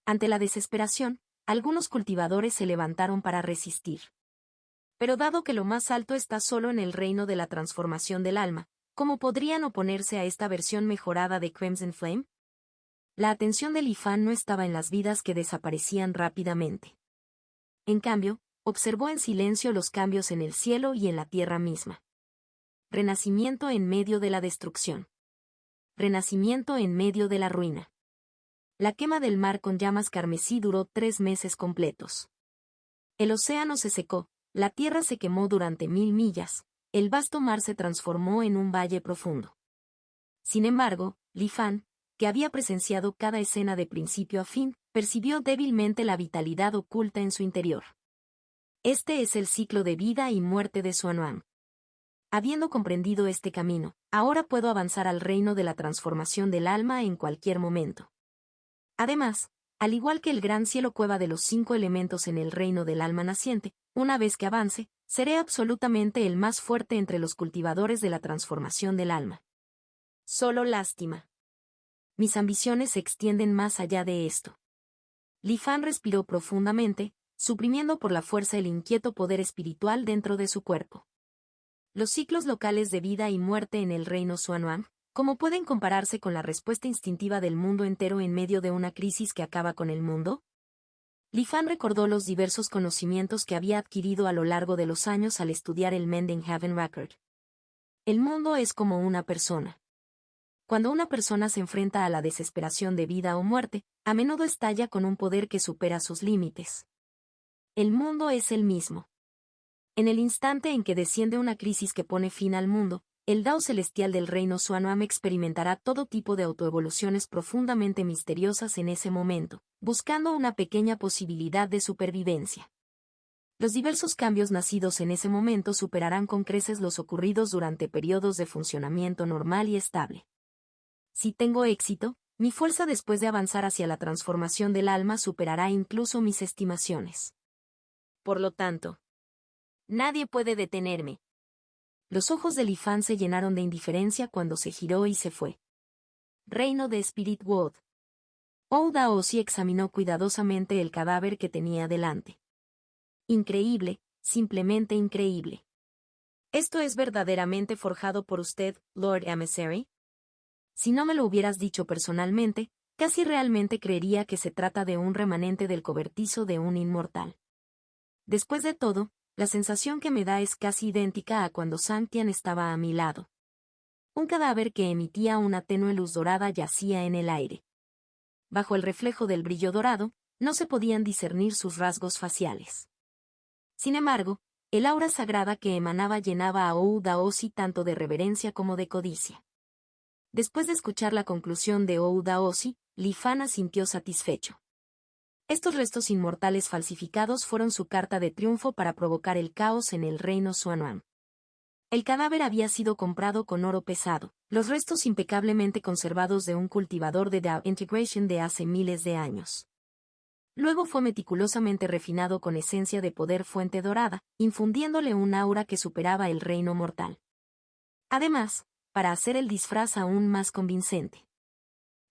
Ante la desesperación, algunos cultivadores se levantaron para resistir. Pero dado que lo más alto está solo en el reino de la transformación del alma, ¿cómo podrían oponerse a esta versión mejorada de Crimson Flame? La atención de Li Fan no estaba en las vidas que desaparecían rápidamente. En cambio, observó en silencio los cambios en el cielo y en la tierra misma. Renacimiento en medio de la destrucción. Renacimiento en medio de la ruina. La quema del mar con llamas carmesí duró 3 meses completos. El océano se secó, la tierra se quemó durante 1000 millas, el vasto mar se transformó en un valle profundo. Sin embargo, Li Fan, que había presenciado cada escena de principio a fin, percibió débilmente la vitalidad oculta en su interior. Este es el ciclo de vida y muerte de Xuanwang. Habiendo comprendido este camino, ahora puedo avanzar al reino de la transformación del alma en cualquier momento. Además, al igual que el gran cielo cueva de los 5 elementos en el reino del alma naciente, una vez que avance, seré absolutamente el más fuerte entre los cultivadores de la transformación del alma. Solo lástima. Mis ambiciones se extienden más allá de esto. Li Fan respiró profundamente, suprimiendo por la fuerza el inquieto poder espiritual dentro de su cuerpo. Los ciclos locales de vida y muerte en el reino Xuanwang, ¿cómo pueden compararse con la respuesta instintiva del mundo entero en medio de una crisis que acaba con el mundo? Li Fan recordó los diversos conocimientos que había adquirido a lo largo de los años al estudiar el Mendenhaven Record. El mundo es como una persona. Cuando una persona se enfrenta a la desesperación de vida o muerte, a menudo estalla con un poder que supera sus límites. El mundo es el mismo. En el instante en que desciende una crisis que pone fin al mundo, el Dao celestial del reino Xuanwang experimentará todo tipo de autoevoluciones profundamente misteriosas en ese momento, buscando una pequeña posibilidad de supervivencia. Los diversos cambios nacidos en ese momento superarán con creces los ocurridos durante periodos de funcionamiento normal y estable. Si tengo éxito, mi fuerza después de avanzar hacia la transformación del alma superará incluso mis estimaciones. Por lo tanto, nadie puede detenerme. Los ojos de Li Fan se llenaron de indiferencia cuando se giró y se fue. Reino de Spirit World. Hou Daoxi examinó cuidadosamente el cadáver que tenía delante. Increíble, simplemente increíble. ¿Esto es verdaderamente forjado por usted, Lord Emissary? Si no me lo hubieras dicho personalmente, casi realmente creería que se trata de un remanente del cobertizo de un inmortal. Después de todo, la sensación que me da es casi idéntica a cuando Santian estaba a mi lado. Un cadáver que emitía una tenue luz dorada yacía en el aire. Bajo el reflejo del brillo dorado, no se podían discernir sus rasgos faciales. Sin embargo, el aura sagrada que emanaba llenaba a Hou Daoxi tanto de reverencia como de codicia. Después de escuchar la conclusión de Hou Daoxi, Li Fan asintió satisfecho. Estos restos inmortales falsificados fueron su carta de triunfo para provocar el caos en el reino Xuanwang. El cadáver había sido comprado con oro pesado, los restos impecablemente conservados de un cultivador de Dao Integration de hace miles de años. Luego fue meticulosamente refinado con esencia de poder fuente dorada, infundiéndole un aura que superaba el reino mortal. Además, para hacer el disfraz aún más convincente,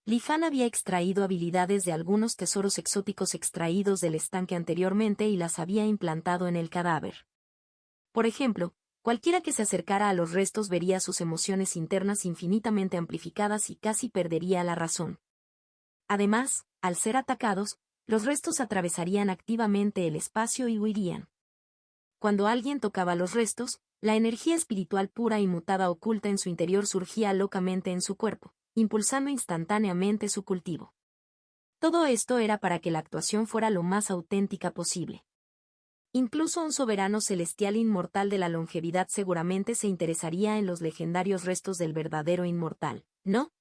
Li Fan había extraído habilidades de algunos tesoros exóticos extraídos del estanque anteriormente y las había implantado en el cadáver. Por ejemplo, cualquiera que se acercara a los restos vería sus emociones internas infinitamente amplificadas y casi perdería la razón. Además, al ser atacados, los restos atravesarían activamente el espacio y huirían. Cuando alguien tocaba los restos, la energía espiritual pura y mutada oculta en su interior surgía locamente en su cuerpo, impulsando instantáneamente su cultivo. Todo esto era para que la actuación fuera lo más auténtica posible. Incluso un soberano celestial inmortal de la longevidad seguramente se interesaría en los legendarios restos del verdadero inmortal, ¿no?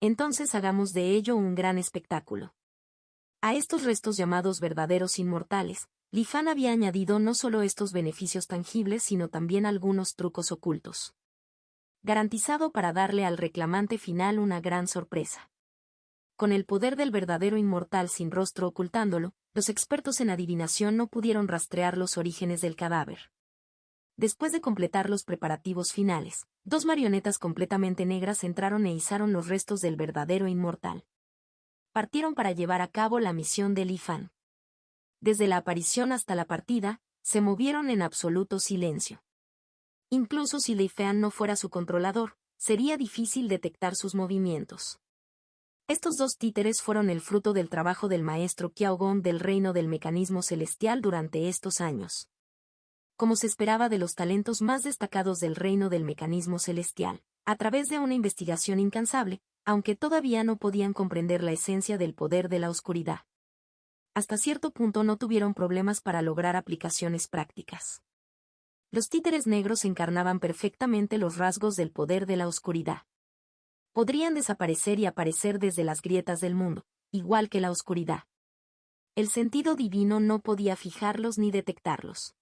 Entonces hagamos de ello un gran espectáculo. A estos restos llamados verdaderos inmortales, Li Fan había añadido no solo estos beneficios tangibles sino también algunos trucos ocultos. Garantizado para darle al reclamante final una gran sorpresa. Con el poder del verdadero inmortal sin rostro ocultándolo, los expertos en adivinación no pudieron rastrear los orígenes del cadáver. Después de completar los preparativos finales, 2 marionetas completamente negras entraron e izaron los restos del verdadero inmortal. Partieron para llevar a cabo la misión de Li Fan. Desde la aparición hasta la partida, se movieron en absoluto silencio. Incluso si Li Fan no fuera su controlador, sería difícil detectar sus movimientos. Estos 2 títeres fueron el fruto del trabajo del maestro Qiao Gong del reino del mecanismo celestial durante estos años. como se esperaba de los talentos más destacados del reino del mecanismo celestial, a través de una investigación incansable, aunque todavía no podían comprender la esencia del poder de la oscuridad. Hasta cierto punto no tuvieron problemas para lograr aplicaciones prácticas. Los títeres negros encarnaban perfectamente los rasgos del poder de la oscuridad. Podrían desaparecer y aparecer desde las grietas del mundo, igual que la oscuridad. El sentido divino no podía fijarlos ni detectarlos.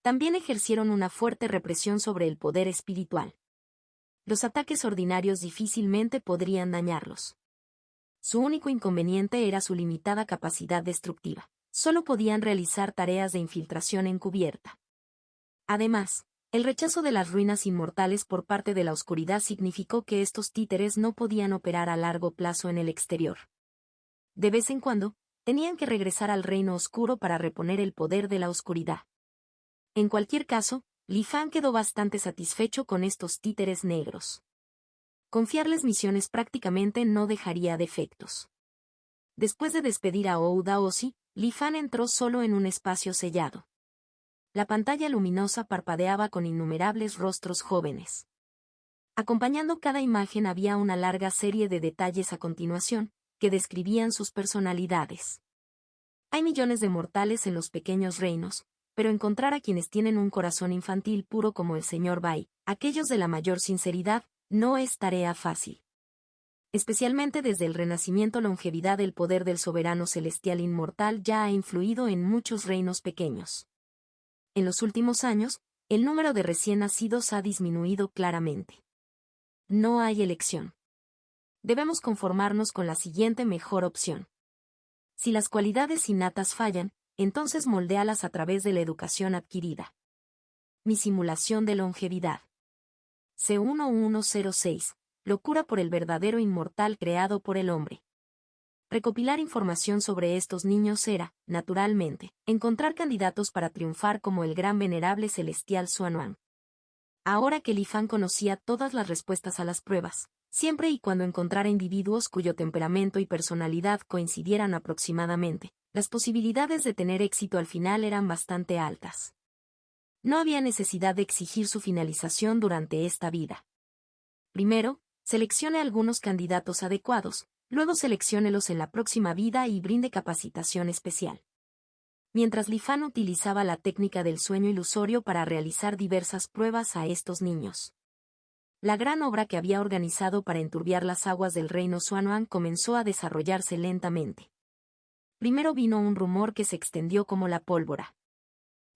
También ejercieron una fuerte represión sobre el poder espiritual. Los ataques ordinarios difícilmente podrían dañarlos. Su único inconveniente era su limitada capacidad destructiva. Solo podían realizar tareas de infiltración encubierta. Además, el rechazo de las ruinas inmortales por parte de la oscuridad significó que estos títeres no podían operar a largo plazo en el exterior. De vez en cuando, tenían que regresar al reino oscuro para reponer el poder de la oscuridad. En cualquier caso, Li Fan quedó bastante satisfecho con estos títeres negros. Confiarles misiones prácticamente no dejaría defectos. Después de despedir a Ouda Osi, Li Fan entró solo en un espacio sellado. La pantalla luminosa parpadeaba con innumerables rostros jóvenes. Acompañando cada imagen había una larga serie de detalles a continuación, que describían sus personalidades. Hay millones de mortales en los pequeños reinos, pero encontrar a quienes tienen un corazón infantil puro como el señor Bai, aquellos de la mayor sinceridad, no es tarea fácil. Especialmente desde el Renacimiento, longevidad del poder del soberano celestial inmortal ya ha influido en muchos reinos pequeños. En los últimos años, el número de recién nacidos ha disminuido claramente. No hay elección. Debemos conformarnos con la siguiente mejor opción. Si las cualidades innatas fallan, entonces moldéalas a través de la educación adquirida. Mi simulación de longevidad. C1106. Locura por el verdadero inmortal creado por el hombre. Recopilar información sobre estos niños era, naturalmente, encontrar candidatos para triunfar como el gran venerable celestial Xuanwang. Ahora que Li Fan conocía todas las respuestas a las pruebas, siempre y cuando encontrara individuos cuyo temperamento y personalidad coincidieran aproximadamente, las posibilidades de tener éxito al final eran bastante altas. No había necesidad de exigir su finalización durante esta vida. Primero, seleccione algunos candidatos adecuados, luego selecciónelos en la próxima vida y brinde capacitación especial. Mientras Li Fan utilizaba la técnica del sueño ilusorio para realizar diversas pruebas a estos niños. La gran obra que había organizado para enturbiar las aguas del reino Xuanwang comenzó a desarrollarse lentamente. Primero vino un rumor que se extendió como la pólvora.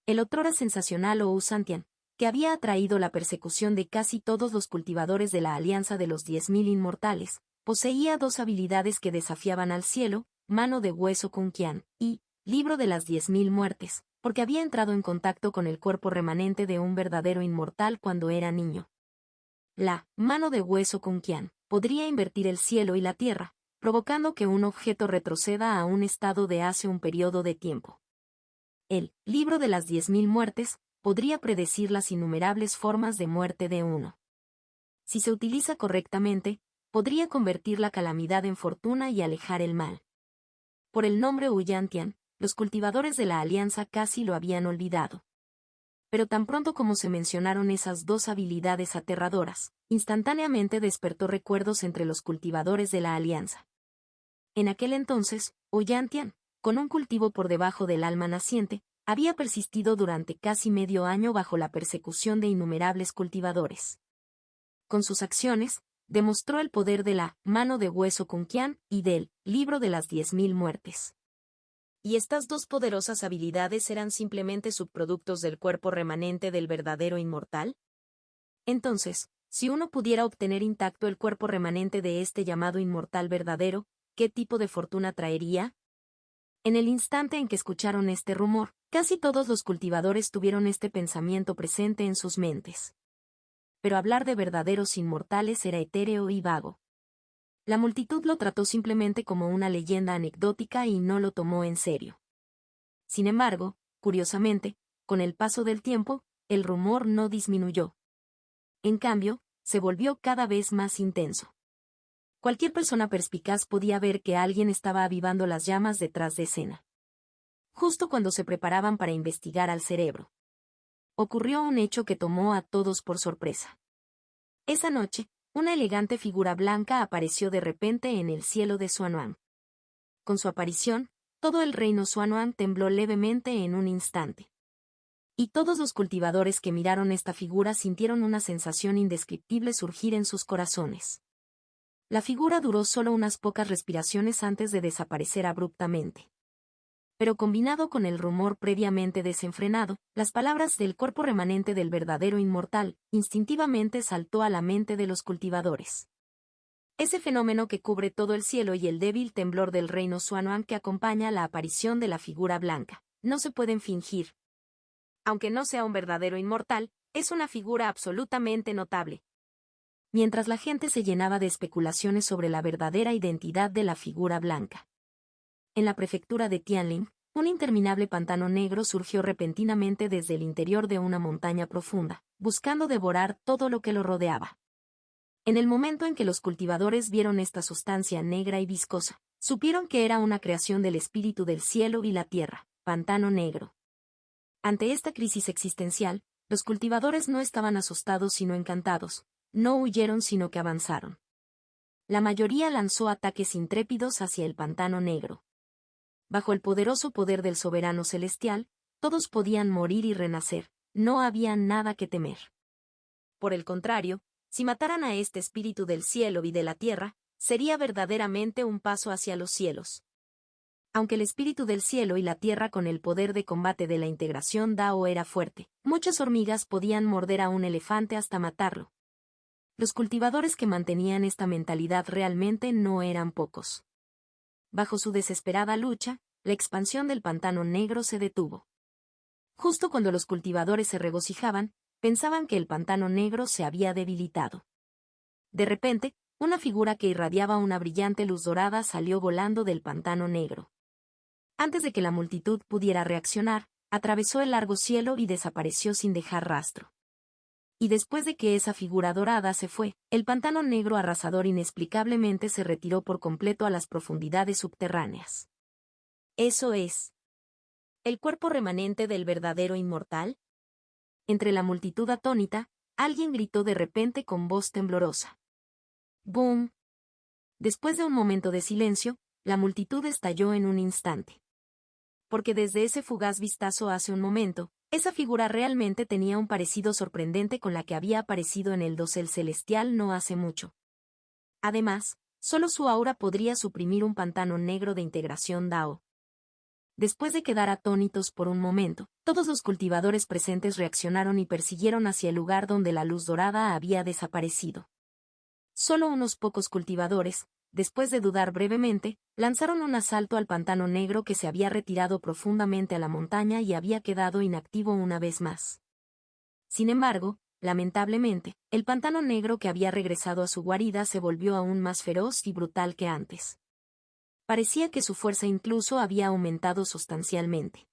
El otrora sensacional Ou Santian, que había atraído la persecución de casi todos los cultivadores de la Alianza de los 10.000 Inmortales, poseía dos habilidades que desafiaban al cielo, Mano de Hueso Kunqian, y Libro de las 10.000 Muertes, porque había entrado en contacto con el cuerpo remanente de un verdadero inmortal cuando era niño. La Mano de Hueso Kunqian podría invertir el cielo y la tierra, provocando que un objeto retroceda a un estado de hace un periodo de tiempo. El Libro de las 10.000 Muertes podría predecir las innumerables formas de muerte de uno. Si se utiliza correctamente, podría convertir la calamidad en fortuna y alejar el mal. Por el nombre Huyantian, los cultivadores de la Alianza casi lo habían olvidado. Pero tan pronto como se mencionaron esas dos habilidades aterradoras, instantáneamente despertó recuerdos entre los cultivadores de la Alianza. En aquel entonces, Huyantian, con un cultivo por debajo del alma naciente, había persistido durante casi medio año bajo la persecución de innumerables cultivadores. Con sus acciones, demostró el poder de la Mano de Hueso Kunqian y del Libro de las 10.000 Muertes. Y estas dos poderosas habilidades eran simplemente subproductos del cuerpo remanente del verdadero inmortal. Entonces, si uno pudiera obtener intacto el cuerpo remanente de este llamado inmortal verdadero, ¿qué tipo de fortuna traería? En el instante en que escucharon este rumor, casi todos los cultivadores tuvieron este pensamiento presente en sus mentes. Pero hablar de verdaderos inmortales era etéreo y vago. La multitud lo trató simplemente como una leyenda anecdótica y no lo tomó en serio. Sin embargo, curiosamente, con el paso del tiempo, el rumor no disminuyó. En cambio, se volvió cada vez más intenso. Cualquier persona perspicaz podía ver que alguien estaba avivando las llamas detrás de escena. Justo cuando se preparaban para investigar al cerebro. ocurrió un hecho que tomó a todos por sorpresa. Esa noche, una elegante figura blanca apareció de repente en el cielo de Xuanyuan. Con su aparición, todo el reino Xuanyuan tembló levemente en un instante. Y todos los cultivadores que miraron esta figura sintieron una sensación indescriptible surgir en sus corazones. La figura duró solo unas pocas respiraciones antes de desaparecer abruptamente. Pero combinado con el rumor previamente desenfrenado, las palabras del cuerpo remanente del verdadero inmortal, instintivamente saltó a la mente de los cultivadores. Ese fenómeno que cubre todo el cielo y el débil temblor del reino Xuanyuan que acompaña la aparición de la figura blanca, no se pueden fingir. Aunque no sea un verdadero inmortal, es una figura absolutamente notable. Mientras la gente se llenaba de especulaciones sobre la verdadera identidad de la figura blanca. En la prefectura de Tianling, un interminable pantano negro surgió repentinamente desde el interior de una montaña profunda, buscando devorar todo lo que lo rodeaba. En el momento en que los cultivadores vieron esta sustancia negra y viscosa, supieron que era una creación del espíritu del cielo y la tierra, pantano negro. Ante esta crisis existencial, los cultivadores no estaban asustados sino encantados, no huyeron sino que avanzaron. La mayoría lanzó ataques intrépidos hacia el pantano negro. Bajo el poderoso poder del soberano celestial, todos podían morir y renacer, no había nada que temer. Por el contrario, si mataran a este espíritu del cielo y de la tierra, sería verdaderamente un paso hacia los cielos. Aunque el espíritu del cielo y la tierra con el poder de combate de la integración Dao era fuerte, muchas hormigas podían morder a un elefante hasta matarlo. Los cultivadores que mantenían esta mentalidad realmente no eran pocos. Bajo su desesperada lucha, la expansión del pantano negro se detuvo. Justo cuando los cultivadores se regocijaban, pensaban que el pantano negro se había debilitado. De repente, una figura que irradiaba una brillante luz dorada salió volando del pantano negro. Antes de que la multitud pudiera reaccionar, atravesó el largo cielo y desapareció sin dejar rastro. Y después de que esa figura dorada se fue, el pantano negro arrasador inexplicablemente se retiró por completo a las profundidades subterráneas. Eso es. ¿El cuerpo remanente del verdadero inmortal? Entre la multitud atónita, alguien gritó de repente con voz temblorosa. ¡Boom! Después de un momento de silencio, la multitud estalló en un instante. Porque desde ese fugaz vistazo hace un momento, esa figura realmente tenía un parecido sorprendente con la que había aparecido en el dosel celestial no hace mucho. Además, solo su aura podría suprimir un pantano negro de integración Dao. Después de quedar atónitos por un momento, todos los cultivadores presentes reaccionaron y persiguieron hacia el lugar donde la luz dorada había desaparecido. Solo unos pocos cultivadores, después de dudar brevemente, lanzaron un asalto al pantano negro que se había retirado profundamente a la montaña y había quedado inactivo una vez más. Sin embargo, lamentablemente, el pantano negro que había regresado a su guarida se volvió aún más feroz y brutal que antes. Parecía que su fuerza incluso había aumentado sustancialmente.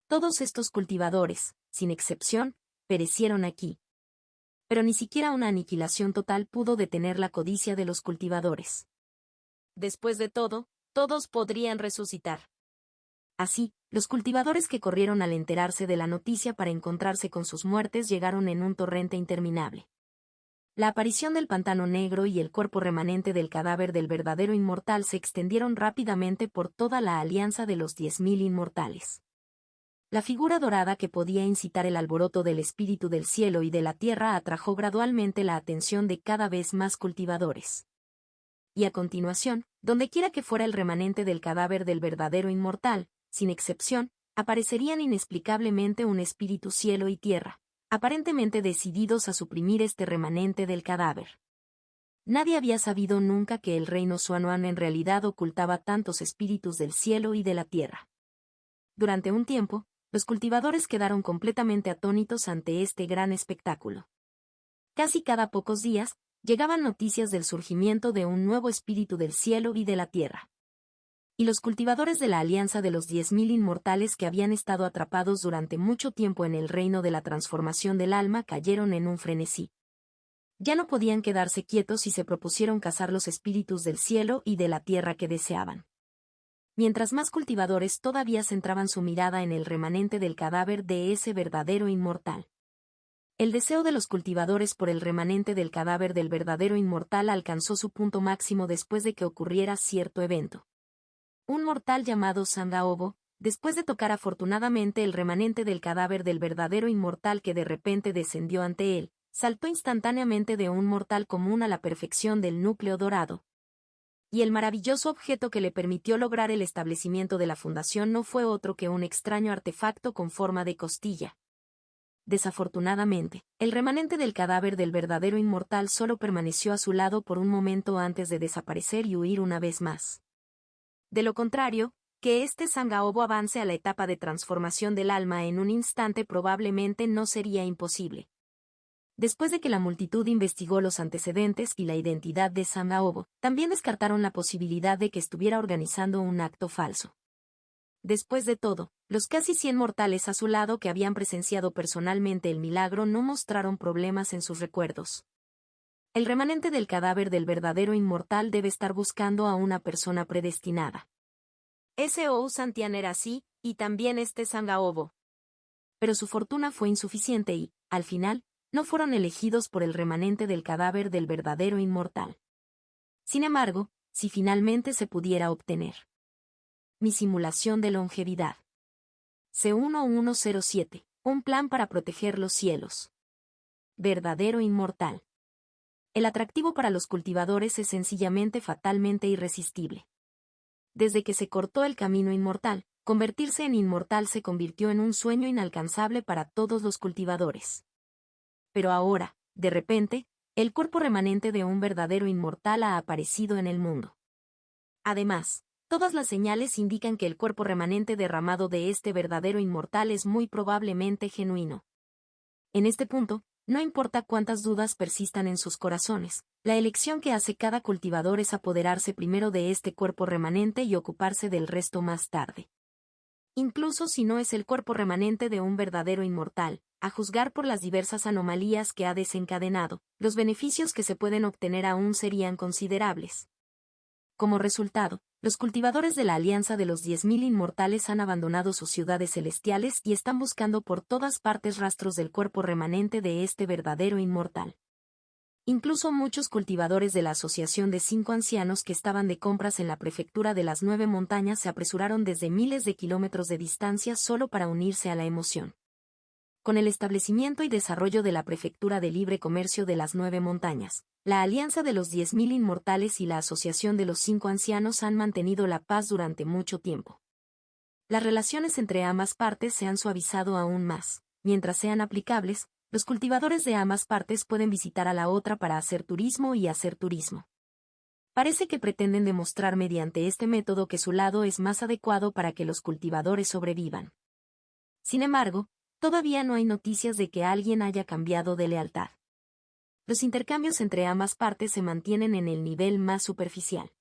Todos estos cultivadores, sin excepción, perecieron aquí. Pero ni siquiera una aniquilación total pudo detener la codicia de los cultivadores. Después de todo, todos podrían resucitar. Así, los cultivadores que corrieron al enterarse de la noticia para encontrarse con sus muertes llegaron en un torrente interminable. La aparición del pantano negro y el cuerpo remanente del cadáver del verdadero inmortal se extendieron rápidamente por toda la alianza de los 10.000 inmortales. La figura dorada que podía incitar el alboroto del espíritu del cielo y de la tierra atrajo gradualmente la atención de cada vez más cultivadores. Y a continuación, dondequiera que fuera el remanente del cadáver del verdadero inmortal, sin excepción, aparecerían inexplicablemente un espíritu cielo y tierra, aparentemente decididos a suprimir este remanente del cadáver. Nadie había sabido nunca que el reino Xuanyuan en realidad ocultaba tantos espíritus del cielo y de la tierra. Durante un tiempo, los cultivadores quedaron completamente atónitos ante este gran espectáculo. Casi cada pocos días, llegaban noticias del surgimiento de un nuevo espíritu del cielo y de la tierra. Y los cultivadores de la alianza de los 10.000 inmortales que habían estado atrapados durante mucho tiempo en el reino de la transformación del alma cayeron en un frenesí. Ya no podían quedarse quietos y se propusieron cazar los espíritus del cielo y de la tierra que deseaban. mientras más cultivadores todavía centraban su mirada en el remanente del cadáver de ese verdadero inmortal. El deseo de los cultivadores por el remanente del cadáver del verdadero inmortal alcanzó su punto máximo después de que ocurriera cierto evento. Un mortal llamado Sangaobo, después de tocar afortunadamente el remanente del cadáver del verdadero inmortal que de repente descendió ante él, saltó instantáneamente de un mortal común a la perfección del núcleo dorado. Y el maravilloso objeto que le permitió lograr el establecimiento de la fundación no fue otro que un extraño artefacto con forma de costilla. Desafortunadamente, el remanente del cadáver del verdadero inmortal solo permaneció a su lado por un momento antes de desaparecer y huir una vez más. De lo contrario, que este Sangaobo avance a la etapa de transformación del alma en un instante probablemente no sería imposible. Después de que la multitud investigó los antecedentes y la identidad de Sangaobo, también descartaron la posibilidad de que estuviera organizando un acto falso. Después de todo, los casi 100 mortales a su lado que habían presenciado personalmente el milagro no mostraron problemas en sus recuerdos. El remanente del cadáver del verdadero inmortal debe estar buscando a una persona predestinada. S.O. Santian era así, y también este Sangaobo. Pero su fortuna fue insuficiente y, al final, no fueron elegidos por el remanente del cadáver del verdadero inmortal. Sin embargo, si finalmente se pudiera obtener. Mi simulación de longevidad. C1107. Un plan para proteger los cielos. Verdadero inmortal. El atractivo para los cultivadores es sencillamente fatalmente irresistible. Desde que se cortó el camino inmortal, convertirse en inmortal se convirtió en un sueño inalcanzable para todos los cultivadores. Pero ahora, de repente, el cuerpo remanente de un verdadero inmortal ha aparecido en el mundo. Además, todas las señales indican que el cuerpo remanente derramado de este verdadero inmortal es muy probablemente genuino. En este punto, no importa cuántas dudas persistan en sus corazones, la elección que hace cada cultivador es apoderarse primero de este cuerpo remanente y ocuparse del resto más tarde. Incluso si no es el cuerpo remanente de un verdadero inmortal, a juzgar por las diversas anomalías que ha desencadenado, los beneficios que se pueden obtener aún serían considerables. Como resultado, los cultivadores de la Alianza de los 10.000 Inmortales han abandonado sus ciudades celestiales y están buscando por todas partes rastros del cuerpo remanente de este verdadero inmortal. Incluso muchos cultivadores de la Asociación de 5 Ancianos que estaban de compras en la prefectura de las 9 montañas se apresuraron desde miles de kilómetros de distancia solo para unirse a la emoción. Con el establecimiento y desarrollo de la Prefectura de Libre Comercio de las 9 montañas, la Alianza de los 10.000 Inmortales y la Asociación de los 5 Ancianos han mantenido la paz durante mucho tiempo. Las relaciones entre ambas partes se han suavizado aún más. Mientras sean aplicables, los cultivadores de ambas partes pueden visitar a la otra para hacer turismo y hacer turismo. Parece que pretenden demostrar mediante este método que su lado es más adecuado para que los cultivadores sobrevivan. Sin embargo, todavía no hay noticias de que alguien haya cambiado de lealtad. Los intercambios entre ambas partes se mantienen en el nivel más superficial.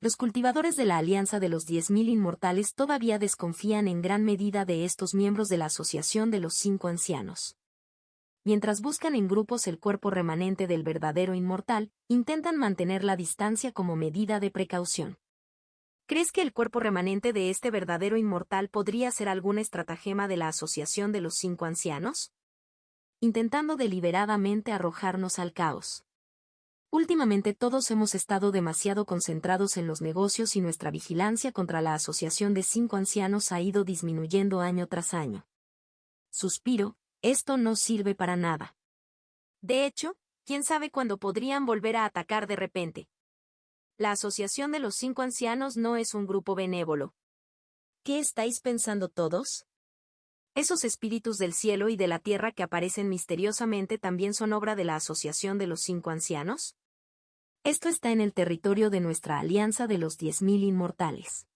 Los cultivadores de la Alianza de los 10.000 Inmortales todavía desconfían en gran medida de estos miembros de la Asociación de los 5 Ancianos. Mientras buscan en grupos el cuerpo remanente del verdadero inmortal, intentan mantener la distancia como medida de precaución. ¿Crees que el cuerpo remanente de este verdadero inmortal podría ser alguna estratagema de la Asociación de los 5 Ancianos? Intentando deliberadamente arrojarnos al caos. Últimamente todos hemos estado demasiado concentrados en los negocios y nuestra vigilancia contra la Asociación de 5 Ancianos ha ido disminuyendo año tras año. Suspiro, esto no sirve para nada. De hecho, quién sabe cuándo podrían volver a atacar de repente. La Asociación de los 5 Ancianos no es un grupo benévolo. ¿Qué estáis pensando todos? Esos espíritus del cielo y de la tierra que aparecen misteriosamente también son obra de la Asociación de los 5 Ancianos. Esto está en el territorio de nuestra Alianza de los 10.000 Inmortales.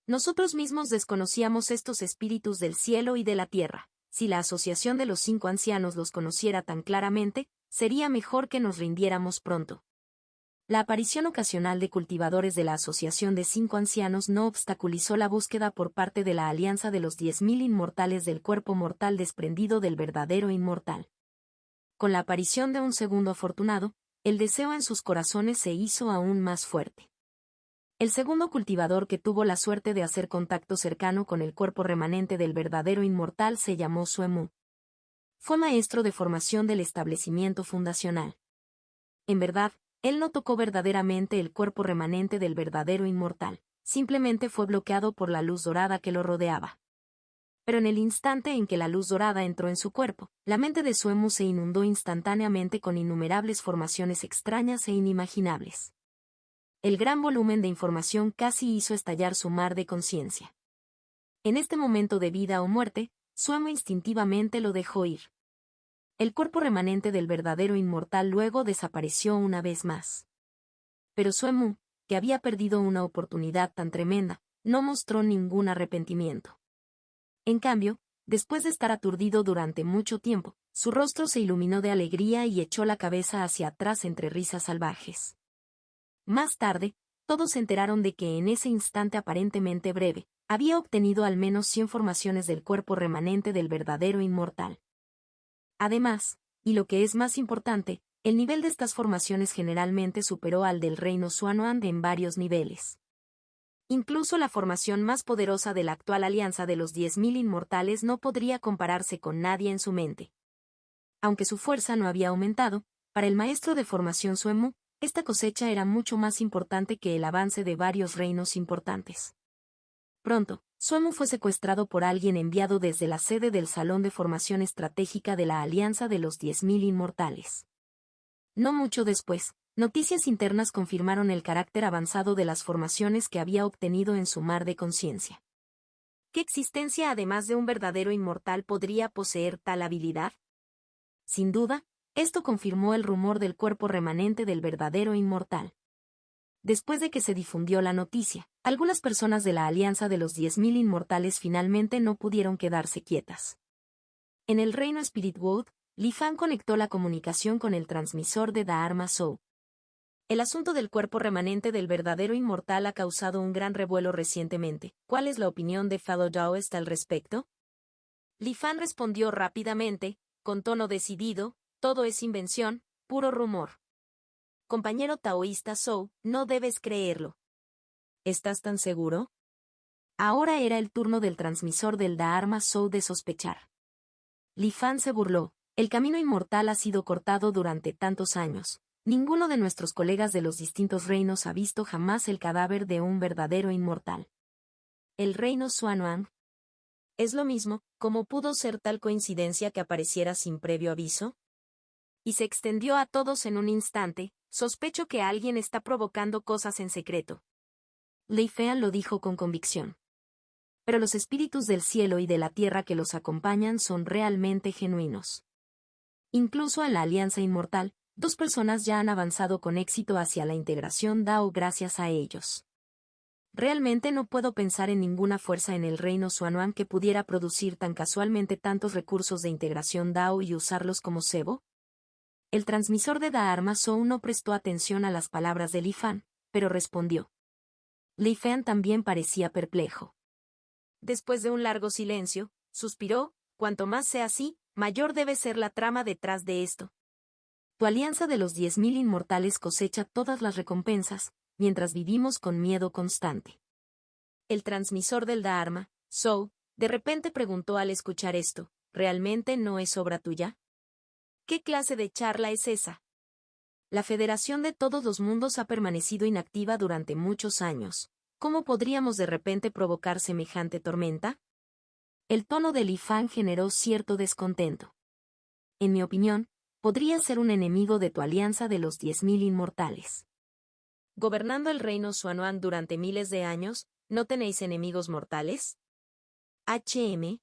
Nosotros mismos desconocíamos estos espíritus del cielo y de la tierra. Si la Asociación de los 5 Ancianos los conociera tan claramente, sería mejor que nos rindiéramos pronto. La aparición ocasional de cultivadores de la Asociación de 5 Ancianos no obstaculizó la búsqueda por parte de la Alianza de los 10.000 Inmortales del cuerpo mortal desprendido del verdadero inmortal. Con la aparición de un segundo afortunado, el deseo en sus corazones se hizo aún más fuerte. El segundo cultivador que tuvo la suerte de hacer contacto cercano con el cuerpo remanente del verdadero inmortal se llamó Suemu. Fue maestro de formación del establecimiento fundacional. En verdad, él no tocó verdaderamente el cuerpo remanente del verdadero inmortal, simplemente fue bloqueado por la luz dorada que lo rodeaba. Pero en el instante en que la luz dorada entró en su cuerpo, la mente de Suemu se inundó instantáneamente con innumerables formaciones extrañas e inimaginables. El gran volumen de información casi hizo estallar su mar de conciencia. En este momento de vida o muerte, Suemu instintivamente lo dejó ir. El cuerpo remanente del verdadero inmortal luego desapareció una vez más. Pero Suemu, que había perdido una oportunidad tan tremenda, no mostró ningún arrepentimiento. En cambio, después de estar aturdido durante mucho tiempo, su rostro se iluminó de alegría y echó la cabeza hacia atrás entre risas salvajes. Más tarde, todos se enteraron de que en ese instante aparentemente breve, había obtenido al menos 100 formaciones del cuerpo remanente del verdadero inmortal. Además, y lo que es más importante, el nivel de estas formaciones generalmente superó al del reino Xuanhuan en varios niveles. Incluso la formación más poderosa de la actual alianza de los 10.000 inmortales no podría compararse con nadie en su mente. Aunque su fuerza no había aumentado, para el maestro de formación Suemu, esta cosecha era mucho más importante que el avance de varios reinos importantes. Pronto, Suemu fue secuestrado por alguien enviado desde la sede del Salón de Formación Estratégica de la Alianza de los 10.000 Inmortales. No mucho después, noticias internas confirmaron el carácter avanzado de las formaciones que había obtenido en su mar de conciencia. ¿Qué existencia además de un verdadero inmortal podría poseer tal habilidad? Sin duda, esto confirmó el rumor del cuerpo remanente del verdadero inmortal. Después de que se difundió la noticia, algunas personas de la Alianza de los 10.000 Inmortales finalmente no pudieron quedarse quietas. En el reino Spirit World, Li Fan conectó la comunicación con el transmisor de Dharma Soul. El asunto del cuerpo remanente del verdadero inmortal ha causado un gran revuelo recientemente. ¿Cuál es la opinión de Fellow Daoist al respecto? Li Fan respondió rápidamente, con tono decidido: todo es invención, puro rumor. Compañero taoísta Zhou, no debes creerlo. ¿Estás tan seguro? Ahora era el turno del transmisor del Dharma Zhou de sospechar. Li Fan se burló: el camino inmortal ha sido cortado durante tantos años. Ninguno de nuestros colegas de los distintos reinos ha visto jamás el cadáver de un verdadero inmortal. El reino Xuanhuan. ¿Es lo mismo? ¿Cómo pudo ser tal coincidencia que apareciera sin previo aviso? Y se extendió a todos en un instante: sospecho que alguien está provocando cosas en secreto. Lei Fean lo dijo con convicción. Pero los espíritus del cielo y de la tierra que los acompañan son realmente genuinos. Incluso en la Alianza Inmortal, 2 personas ya han avanzado con éxito hacia la integración Dao gracias a ellos. Realmente no puedo pensar en ninguna fuerza en el reino Xuanhuan que pudiera producir tan casualmente tantos recursos de integración Dao y usarlos como cebo. El transmisor de Dharma Soul no prestó atención a las palabras de Li Fan, pero respondió. Li Fan también parecía perplejo. Después de un largo silencio, suspiró: cuanto más sea así, mayor debe ser la trama detrás de esto. Tu alianza de los 10.000 inmortales cosecha todas las recompensas, mientras vivimos con miedo constante. El transmisor del Dharma, Soul, de repente preguntó al escuchar esto: ¿realmente no es obra tuya? ¿Qué clase de charla es esa? La Federación de Todos los Mundos ha permanecido inactiva durante muchos años. ¿Cómo podríamos de repente provocar semejante tormenta? El tono de Li Fan generó cierto descontento. En mi opinión, podría ser un enemigo de tu alianza de los 10.000 inmortales. Gobernando el reino Xuanhuan durante miles de años, ¿no tenéis enemigos mortales? HM.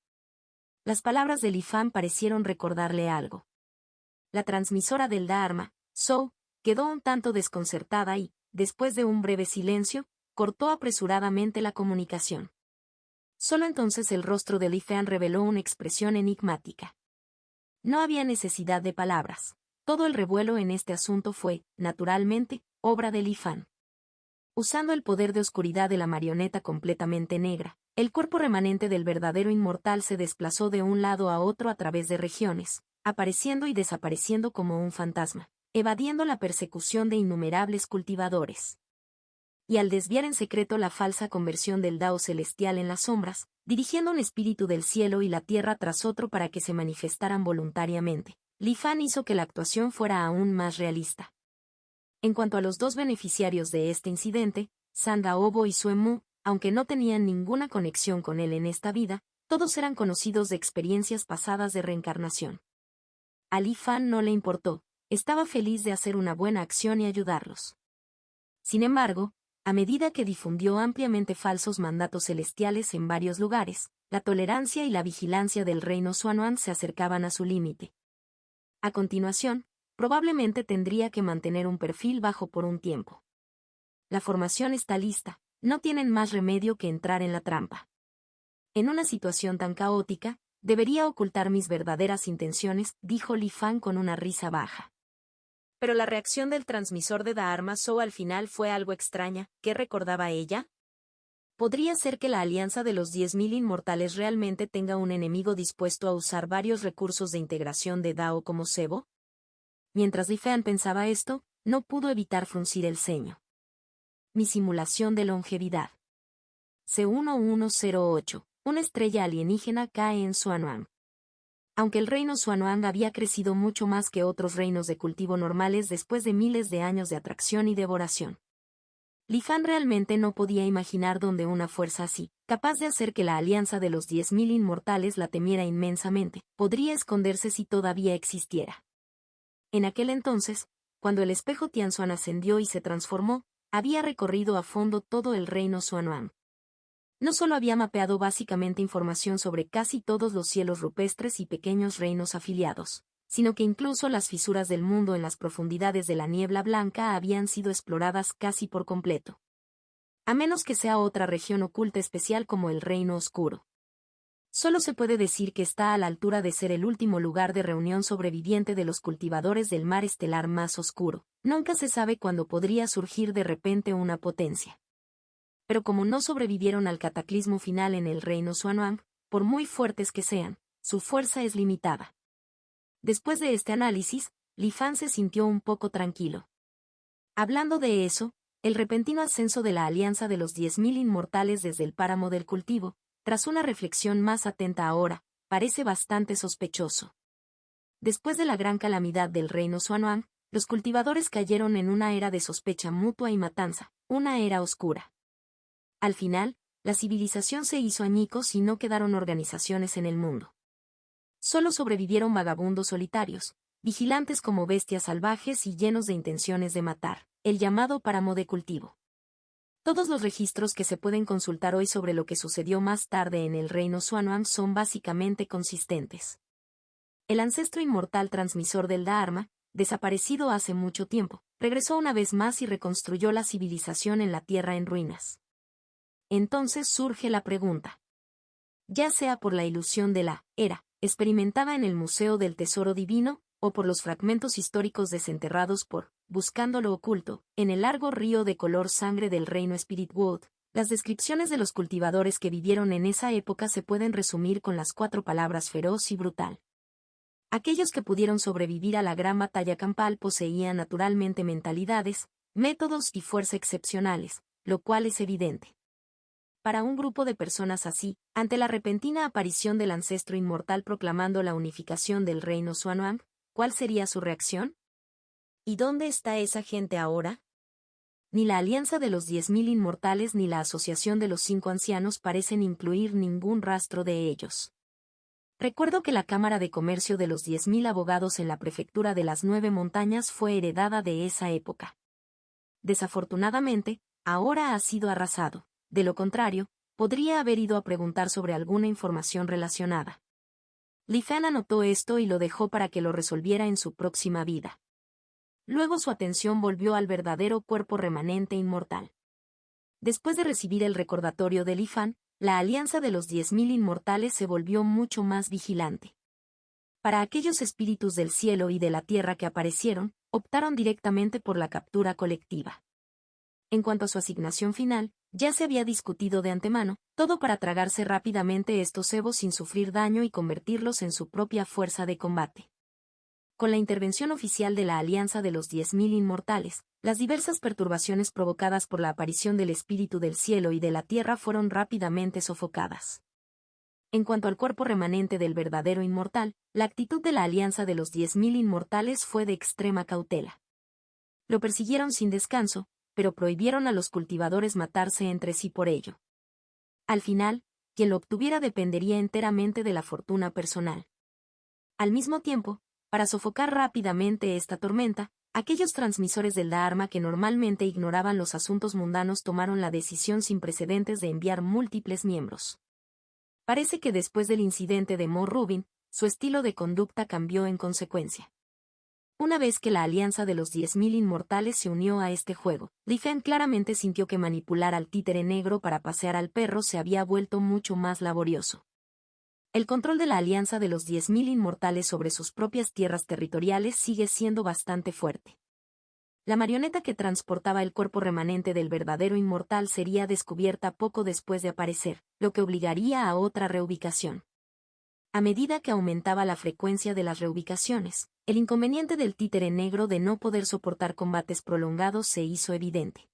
Las palabras de Li Fan parecieron recordarle algo. La transmisora del Dharma, Zhou, quedó un tanto desconcertada y, después de un breve silencio, cortó apresuradamente la comunicación. Solo entonces el rostro de Li Fan reveló una expresión enigmática. No había necesidad de palabras. Todo el revuelo en este asunto fue, naturalmente, obra de Li Fan. Usando el poder de oscuridad de la marioneta completamente negra, el cuerpo remanente del verdadero inmortal se desplazó de un lado a otro a través de regiones, apareciendo y desapareciendo como un fantasma, evadiendo la persecución de innumerables cultivadores. y al desviar en secreto la falsa conversión del Dao celestial en las sombras, dirigiendo un espíritu del cielo y la tierra tras otro para que se manifestaran voluntariamente, Li Fan hizo que la actuación fuera aún más realista. En cuanto a los dos beneficiarios de este incidente, San Daobo y Sue Mu, aunque no tenían ninguna conexión con él en esta vida, todos eran conocidos de experiencias pasadas de reencarnación. A Li Fan no le importó, estaba feliz de hacer una buena acción y ayudarlos. Sin embargo, a medida que difundió ampliamente falsos mandatos celestiales en varios lugares, la tolerancia y la vigilancia del reino Xuanhuan se acercaban a su límite. A continuación, probablemente tendría que mantener un perfil bajo por un tiempo. La formación está lista, no tienen más remedio que entrar en la trampa. En una situación tan caótica, debería ocultar mis verdaderas intenciones, dijo Li Fan con una risa baja. Pero la reacción del transmisor de Dharma Shou al final fue algo extraña. ¿Qué recordaba ella? ¿Podría ser que la alianza de los 10.000 inmortales realmente tenga un enemigo dispuesto a usar varios recursos de integración de Dao como cebo? Mientras Li Fan pensaba esto, no pudo evitar fruncir el ceño. Mi simulación de longevidad. C1108, una estrella alienígena cae en Xuanhuan. Aunque el reino Xuanhuan había crecido mucho más que otros reinos de cultivo normales después de miles de años de atracción y devoración, Li Fan realmente no podía imaginar dónde una fuerza así, capaz de hacer que la alianza de los 10.000 inmortales la temiera inmensamente, podría esconderse si todavía existiera. En aquel entonces, cuando el espejo Tianxuan ascendió y se transformó, había recorrido a fondo todo el reino Xuanhuan. No solo había mapeado básicamente información sobre casi todos los cielos rupestres y pequeños reinos afiliados, sino que incluso las fisuras del mundo en las profundidades de la niebla blanca habían sido exploradas casi por completo. A menos que sea otra región oculta especial como el Reino Oscuro. Solo se puede decir que está a la altura de ser el último lugar de reunión sobreviviente de los cultivadores del mar estelar más oscuro. Nunca se sabe cuándo podría surgir de repente una potencia. Pero como no sobrevivieron al cataclismo final en el reino Xuanhuan, por muy fuertes que sean, su fuerza es limitada. Después de este análisis, Li Fan se sintió un poco tranquilo. Hablando de eso, el repentino ascenso de la alianza de los 10.000 inmortales desde el páramo del cultivo, tras una reflexión más atenta ahora, parece bastante sospechoso. Después de la gran calamidad del reino Xuanhuan, los cultivadores cayeron en una era de sospecha mutua y matanza, una era oscura. Al final, la civilización se hizo añicos y no quedaron organizaciones en el mundo. Solo sobrevivieron vagabundos solitarios, vigilantes como bestias salvajes y llenos de intenciones de matar, el llamado páramo de cultivo. Todos los registros que se pueden consultar hoy sobre lo que sucedió más tarde en el reino Xuanhuan son básicamente consistentes. El ancestro inmortal transmisor del Dharma, desaparecido hace mucho tiempo, regresó una vez más y reconstruyó la civilización en la tierra en ruinas. Entonces surge la pregunta. Ya sea por la ilusión de la era, experimentada en el Museo del Tesoro Divino, o por los fragmentos históricos desenterrados por, buscando lo oculto, en el largo río de color sangre del reino Spirit World, las descripciones de los cultivadores que vivieron en esa época se pueden resumir con las 4 palabras feroz y brutal. Aquellos que pudieron sobrevivir a la gran batalla campal poseían naturalmente mentalidades, métodos y fuerza excepcionales, lo cual es evidente. Para un grupo de personas así, ante la repentina aparición del ancestro inmortal proclamando la unificación del reino Xuanhuan, ¿cuál sería su reacción? ¿Y dónde está esa gente ahora? Ni la alianza de los 10.000 inmortales ni la asociación de los 5 ancianos parecen incluir ningún rastro de ellos. Recuerdo que la Cámara de Comercio de los 10.000 abogados en la prefectura de las 9 montañas fue heredada de esa época. Desafortunadamente, ahora ha sido arrasado. De lo contrario, podría haber ido a preguntar sobre alguna información relacionada. Li Fan anotó esto y lo dejó para que lo resolviera en su próxima vida. Luego su atención volvió al verdadero cuerpo remanente inmortal. Después de recibir el recordatorio de Li Fan, la alianza de los 10.000 inmortales se volvió mucho más vigilante. Para aquellos espíritus del cielo y de la tierra que aparecieron, optaron directamente por la captura colectiva. En cuanto a su asignación final, ya se había discutido de antemano, todo para tragarse rápidamente estos cebos sin sufrir daño y convertirlos en su propia fuerza de combate. con la intervención oficial de la Alianza de los 10.000 Inmortales, las diversas perturbaciones provocadas por la aparición del espíritu del cielo y de la tierra fueron rápidamente sofocadas. En cuanto al cuerpo remanente del verdadero inmortal, la actitud de la Alianza de los 10.000 Inmortales fue de extrema cautela. Lo persiguieron sin descanso, pero prohibieron a los cultivadores matarse entre sí por ello. Al final, quien lo obtuviera dependería enteramente de la fortuna personal. Al mismo tiempo, para sofocar rápidamente esta tormenta, aquellos transmisores del Dharma que normalmente ignoraban los asuntos mundanos tomaron la decisión sin precedentes de enviar múltiples miembros. Parece que después del incidente de Mo Rubin, su estilo de conducta cambió en consecuencia. Una vez que la Alianza de los 10.000 Inmortales se unió a este juego, Li Fan claramente sintió que manipular al títere negro para pasear al perro se había vuelto mucho más laborioso. El control de la Alianza de los 10.000 Inmortales sobre sus propias tierras territoriales sigue siendo bastante fuerte. La marioneta que transportaba el cuerpo remanente del verdadero inmortal sería descubierta poco después de aparecer, lo que obligaría a otra reubicación. A medida que aumentaba la frecuencia de las reubicaciones, el inconveniente del títere negro de no poder soportar combates prolongados se hizo evidente.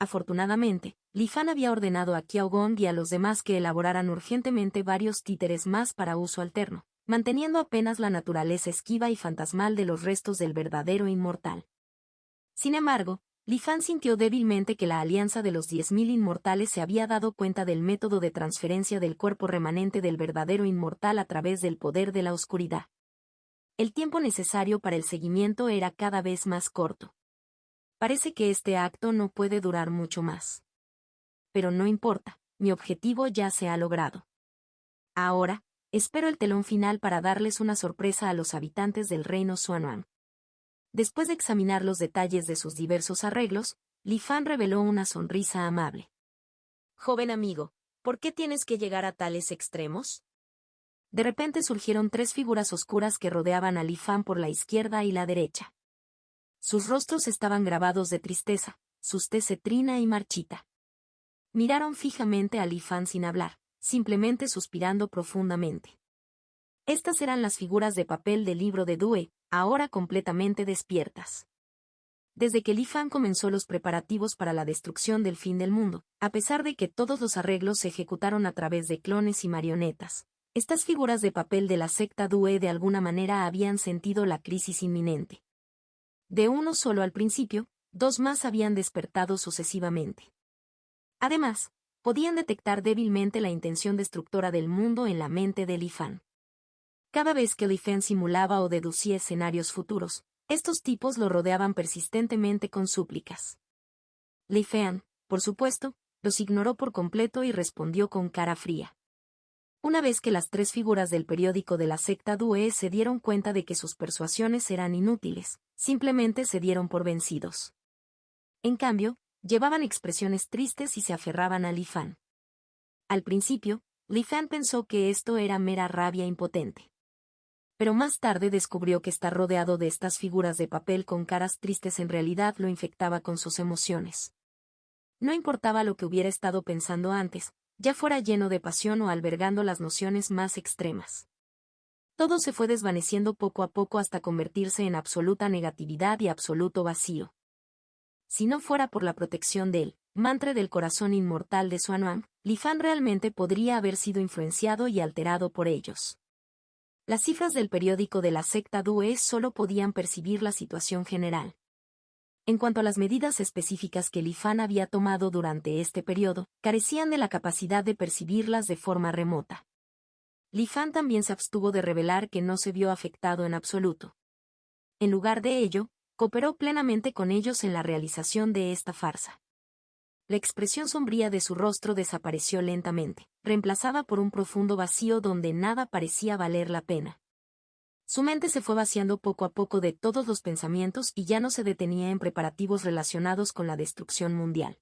Afortunadamente, Li Fan había ordenado a Qiao Gong y a los demás que elaboraran urgentemente varios títeres más para uso alterno, manteniendo apenas la naturaleza esquiva y fantasmal de los restos del verdadero inmortal. Sin embargo, Li Fan sintió débilmente que la Alianza de los 10.000 Inmortales se había dado cuenta del método de transferencia del cuerpo remanente del verdadero inmortal a través del poder de la oscuridad. El tiempo necesario para el seguimiento era cada vez más corto. Parece que este acto no puede durar mucho más. Pero no importa, mi objetivo ya se ha logrado. Ahora, espero el telón final para darles una sorpresa a los habitantes del reino Xuanhuang. Después de examinar los detalles de sus diversos arreglos, Li Fan reveló una sonrisa amable. Joven amigo, ¿por qué tienes que llegar a tales extremos? De repente surgieron tres figuras oscuras que rodeaban a Li Fan por la izquierda y la derecha. Sus rostros estaban grabados de tristeza, sus tez cetrina y marchita. Miraron fijamente a Li Fan sin hablar, simplemente suspirando profundamente. Estas eran las figuras de papel del libro de Due, ahora completamente despiertas. Desde que Li Fan comenzó los preparativos para la destrucción del fin del mundo, a pesar de que todos los arreglos se ejecutaron a través de clones y marionetas, estas figuras de papel de la secta Due de alguna manera habían sentido la crisis inminente. De uno solo al principio, dos más habían despertado sucesivamente. Además, podían detectar débilmente la intención destructora del mundo en la mente de Li Fan. Cada vez que Li Fan simulaba o deducía escenarios futuros, estos tipos lo rodeaban persistentemente con súplicas. Li Fan, por supuesto, los ignoró por completo y respondió con cara fría. Una vez que las tres figuras del periódico de la secta Due se dieron cuenta de que sus persuasiones eran inútiles, simplemente se dieron por vencidos. En cambio, llevaban expresiones tristes y se aferraban a Li Fan. Al principio, Li Fan pensó que esto era mera rabia impotente. Pero más tarde descubrió que estar rodeado de estas figuras de papel con caras tristes en realidad lo infectaba con sus emociones. No importaba lo que hubiera estado pensando antes, ya fuera lleno de pasión o albergando las nociones más extremas. Todo se fue desvaneciendo poco a poco hasta convertirse en absoluta negatividad y absoluto vacío. Si no fuera por la protección del mantra del corazón inmortal de Xuanhuang, Li Fan realmente podría haber sido influenciado y alterado por ellos. Las cifras del periódico de la secta Due solo podían percibir la situación general. En cuanto a las medidas específicas que Li Fan había tomado durante este periodo, carecían de la capacidad de percibirlas de forma remota. Li Fan también se abstuvo de revelar que no se vio afectado en absoluto. En lugar de ello, cooperó plenamente con ellos en la realización de esta farsa. La expresión sombría de su rostro desapareció lentamente, reemplazada por un profundo vacío donde nada parecía valer la pena. Su mente se fue vaciando poco a poco de todos los pensamientos y ya no se detenía en preparativos relacionados con la destrucción mundial.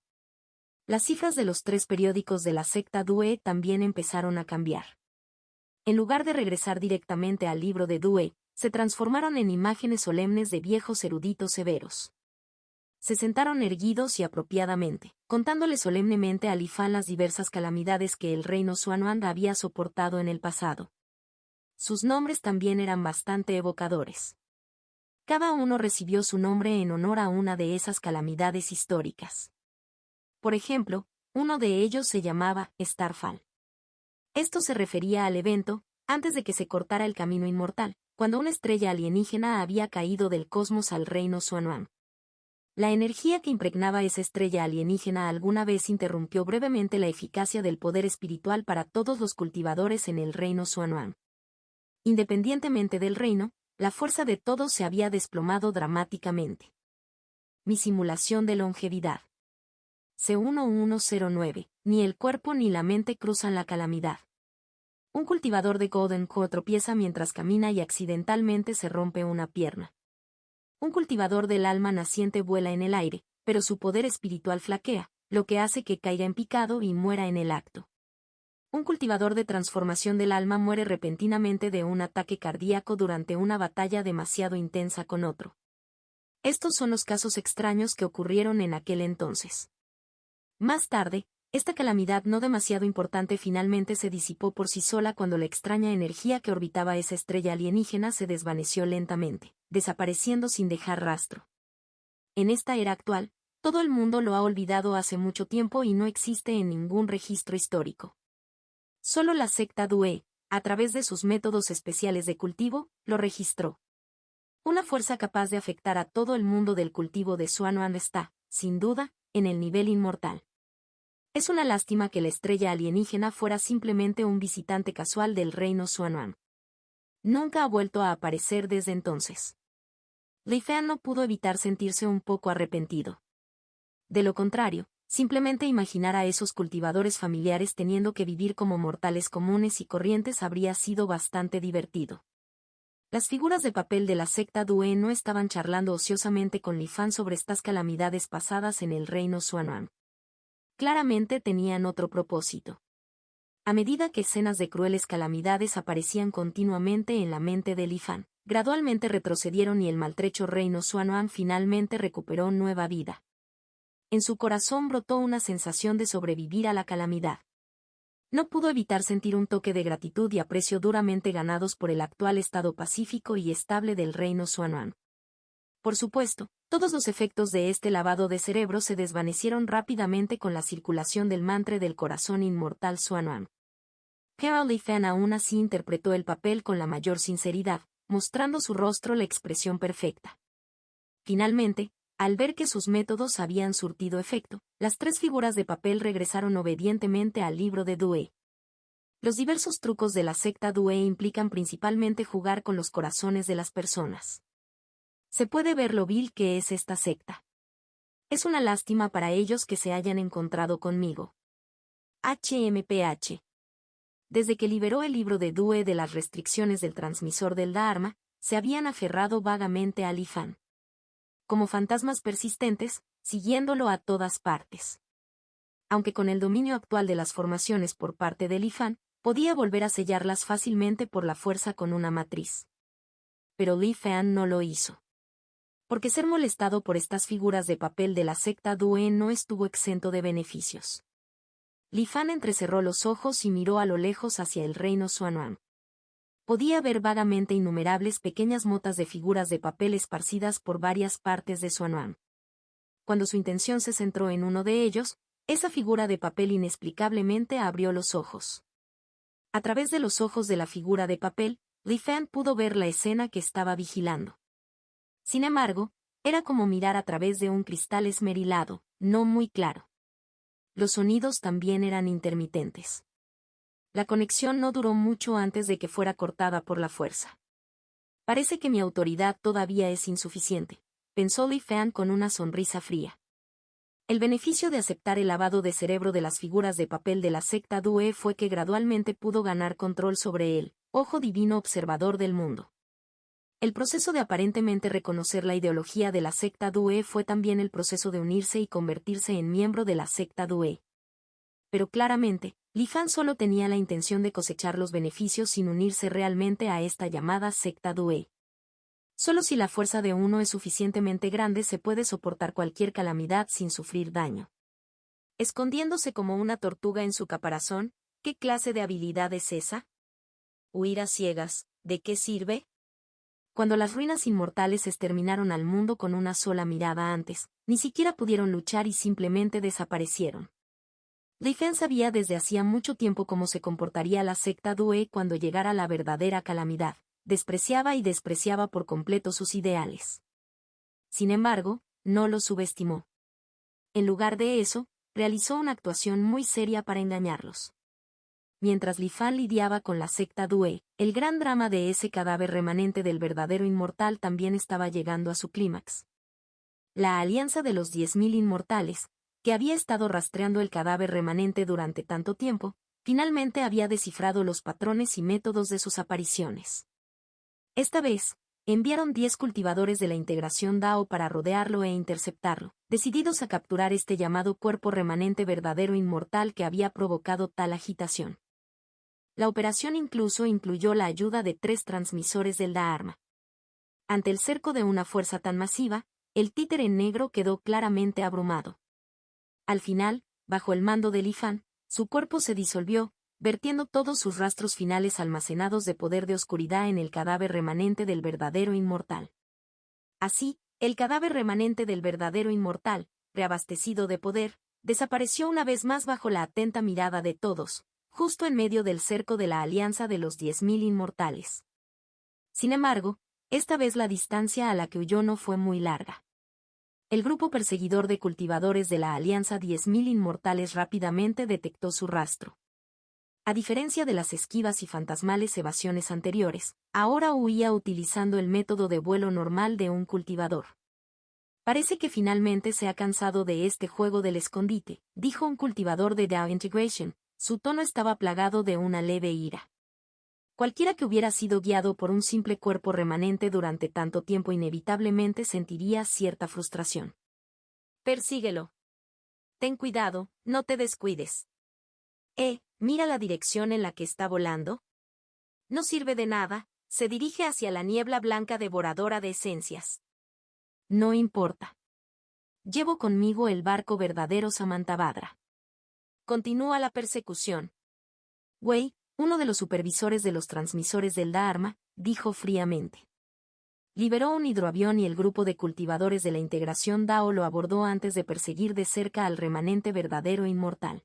Las cifras de los tres periódicos de la secta Due también empezaron a cambiar. En lugar de regresar directamente al libro de Due, se transformaron en imágenes solemnes de viejos eruditos severos. Se sentaron erguidos y apropiadamente, contándole solemnemente a Li Fan las diversas calamidades que el reino Xuanhuang había soportado en el pasado. Sus nombres también eran bastante evocadores. Cada uno recibió su nombre en honor a una de esas calamidades históricas. Por ejemplo, uno de ellos se llamaba Starfall. Esto se refería al evento, antes de que se cortara el camino inmortal, cuando una estrella alienígena había caído del cosmos al reino Xuanhuang. La energía que impregnaba esa estrella alienígena alguna vez interrumpió brevemente la eficacia del poder espiritual para todos los cultivadores en el reino Xuanhuang. Independientemente del reino, la fuerza de todos se había desplomado dramáticamente. Mi simulación de longevidad. C1109, ni el cuerpo ni la mente cruzan la calamidad. Un cultivador de Golden Core tropieza mientras camina y accidentalmente se rompe una pierna. Un cultivador del alma naciente vuela en el aire, pero su poder espiritual flaquea, lo que hace que caiga en picado y muera en el acto. Un cultivador de transformación del alma muere repentinamente de un ataque cardíaco durante una batalla demasiado intensa con otro. Estos son los casos extraños que ocurrieron en aquel entonces. Más tarde, esta calamidad no demasiado importante finalmente se disipó por sí sola cuando la extraña energía que orbitaba esa estrella alienígena se desvaneció lentamente, desapareciendo sin dejar rastro. En esta era actual, todo el mundo lo ha olvidado hace mucho tiempo y no existe en ningún registro histórico. Solo la secta Due, a través de sus métodos especiales de cultivo, lo registró. Una fuerza capaz de afectar a todo el mundo del cultivo de Xuanhuang está, sin duda, en el nivel inmortal. Es una lástima que la estrella alienígena fuera simplemente un visitante casual del reino Xuanhuang. Nunca ha vuelto a aparecer desde entonces. Li Fan no pudo evitar sentirse un poco arrepentido. De lo contrario, simplemente imaginar a esos cultivadores familiares teniendo que vivir como mortales comunes y corrientes habría sido bastante divertido. Las figuras de papel de la secta Due no estaban charlando ociosamente con Li Fan sobre estas calamidades pasadas en el reino Xuanhuang. Claramente tenían otro propósito. A medida que escenas de crueles calamidades aparecían continuamente en la mente de Li Fan, gradualmente retrocedieron y el maltrecho reino Xuanhuang finalmente recuperó nueva vida. En su corazón brotó una sensación de sobrevivir a la calamidad. No pudo evitar sentir un toque de gratitud y aprecio duramente ganados por el actual estado pacífico y estable del reino Xuanhuang. Por supuesto, todos los efectos de este lavado de cerebro se desvanecieron rápidamente con la circulación del mantra del corazón inmortal Xuanhuang. Pero Li Fan aún así interpretó el papel con la mayor sinceridad, mostrando su rostro la expresión perfecta. Finalmente, al ver que sus métodos habían surtido efecto, las tres figuras de papel regresaron obedientemente al libro de Due. Los diversos trucos de la secta Due implican principalmente jugar con los corazones de las personas. Se puede ver lo vil que es esta secta. Es una lástima para ellos que se hayan encontrado conmigo. HMPH. Desde que liberó el libro de Due de las restricciones del transmisor del Dharma, se habían aferrado vagamente a Li Fan. Como fantasmas persistentes, siguiéndolo a todas partes. Aunque con el dominio actual de las formaciones por parte de Li Fan, podía volver a sellarlas fácilmente por la fuerza con una matriz. Pero Li Fan no lo hizo. Porque ser molestado por estas figuras de papel de la secta Due no estuvo exento de beneficios. Li Fan entrecerró los ojos y miró a lo lejos hacia el reino Xuanhuang. Podía ver vagamente innumerables pequeñas motas de figuras de papel esparcidas por varias partes de Xuanhuang. Cuando su intención se centró en uno de ellos, esa figura de papel inexplicablemente abrió los ojos. A través de los ojos de la figura de papel, Li Fan pudo ver la escena que estaba vigilando. Sin embargo, era como mirar a través de un cristal esmerilado, no muy claro. Los sonidos también eran intermitentes. La conexión no duró mucho antes de que fuera cortada por la fuerza. Parece que mi autoridad todavía es insuficiente, pensó Li Fan con una sonrisa fría. El beneficio de aceptar el lavado de cerebro de las figuras de papel de la secta Due fue que gradualmente pudo ganar control sobre el ojo divino observador del mundo. El proceso de aparentemente reconocer la ideología de la secta Due fue también el proceso de unirse y convertirse en miembro de la secta Due. Pero claramente, Li Fan solo tenía la intención de cosechar los beneficios sin unirse realmente a esta llamada secta Due. Solo si la fuerza de uno es suficientemente grande se puede soportar cualquier calamidad sin sufrir daño. Escondiéndose como una tortuga en su caparazón, ¿qué clase de habilidad es esa? Huir a ciegas, ¿de qué sirve? Cuando las ruinas inmortales exterminaron al mundo con una sola mirada antes, ni siquiera pudieron luchar y simplemente desaparecieron. Li Fen sabía desde hacía mucho tiempo cómo se comportaría la secta Due cuando llegara la verdadera calamidad. Despreciaba y despreciaba por completo sus ideales. Sin embargo, no los subestimó. En lugar de eso, realizó una actuación muy seria para engañarlos. Mientras Li Fan lidiaba con la secta Due, el gran drama de ese cadáver remanente del verdadero inmortal también estaba llegando a su clímax. La alianza de los 10.000 inmortales, que había estado rastreando el cadáver remanente durante tanto tiempo, finalmente había descifrado los patrones y métodos de sus apariciones. Esta vez, enviaron 10 cultivadores de la integración Dao para rodearlo e interceptarlo, decididos a capturar este llamado cuerpo remanente verdadero inmortal que había provocado tal agitación. La operación incluso incluyó la ayuda de 3 transmisores del Dharma. Ante el cerco de una fuerza tan masiva, el títere negro quedó claramente abrumado. Al final, bajo el mando de Li Fan, su cuerpo se disolvió, vertiendo todos sus rastros finales almacenados de poder de oscuridad en el cadáver remanente del verdadero inmortal. Así, el cadáver remanente del verdadero inmortal, reabastecido de poder, desapareció una vez más bajo la atenta mirada de todos, justo en medio del cerco de la alianza de los 10.000 inmortales. Sin embargo, esta vez la distancia a la que huyó no fue muy larga. El grupo perseguidor de cultivadores de la alianza 10.000 inmortales rápidamente detectó su rastro. A diferencia de las esquivas y fantasmales evasiones anteriores, ahora huía utilizando el método de vuelo normal de un cultivador. Parece que finalmente se ha cansado de este juego del escondite, dijo un cultivador de Dao Integration. Su tono estaba plagado de una leve ira. Cualquiera que hubiera sido guiado por un simple cuerpo remanente durante tanto tiempo inevitablemente sentiría cierta frustración. Persíguelo. Ten cuidado, no te descuides. Mira la dirección en la que está volando. No sirve de nada, se dirige hacia la niebla blanca devoradora de esencias. No importa. Llevo conmigo el barco verdadero Samantabhadra. Continúa la persecución. Wei, uno de los supervisores de los transmisores del Dharma, dijo fríamente. Liberó un hidroavión y el grupo de cultivadores de la integración Dao lo abordó antes de perseguir de cerca al remanente verdadero inmortal.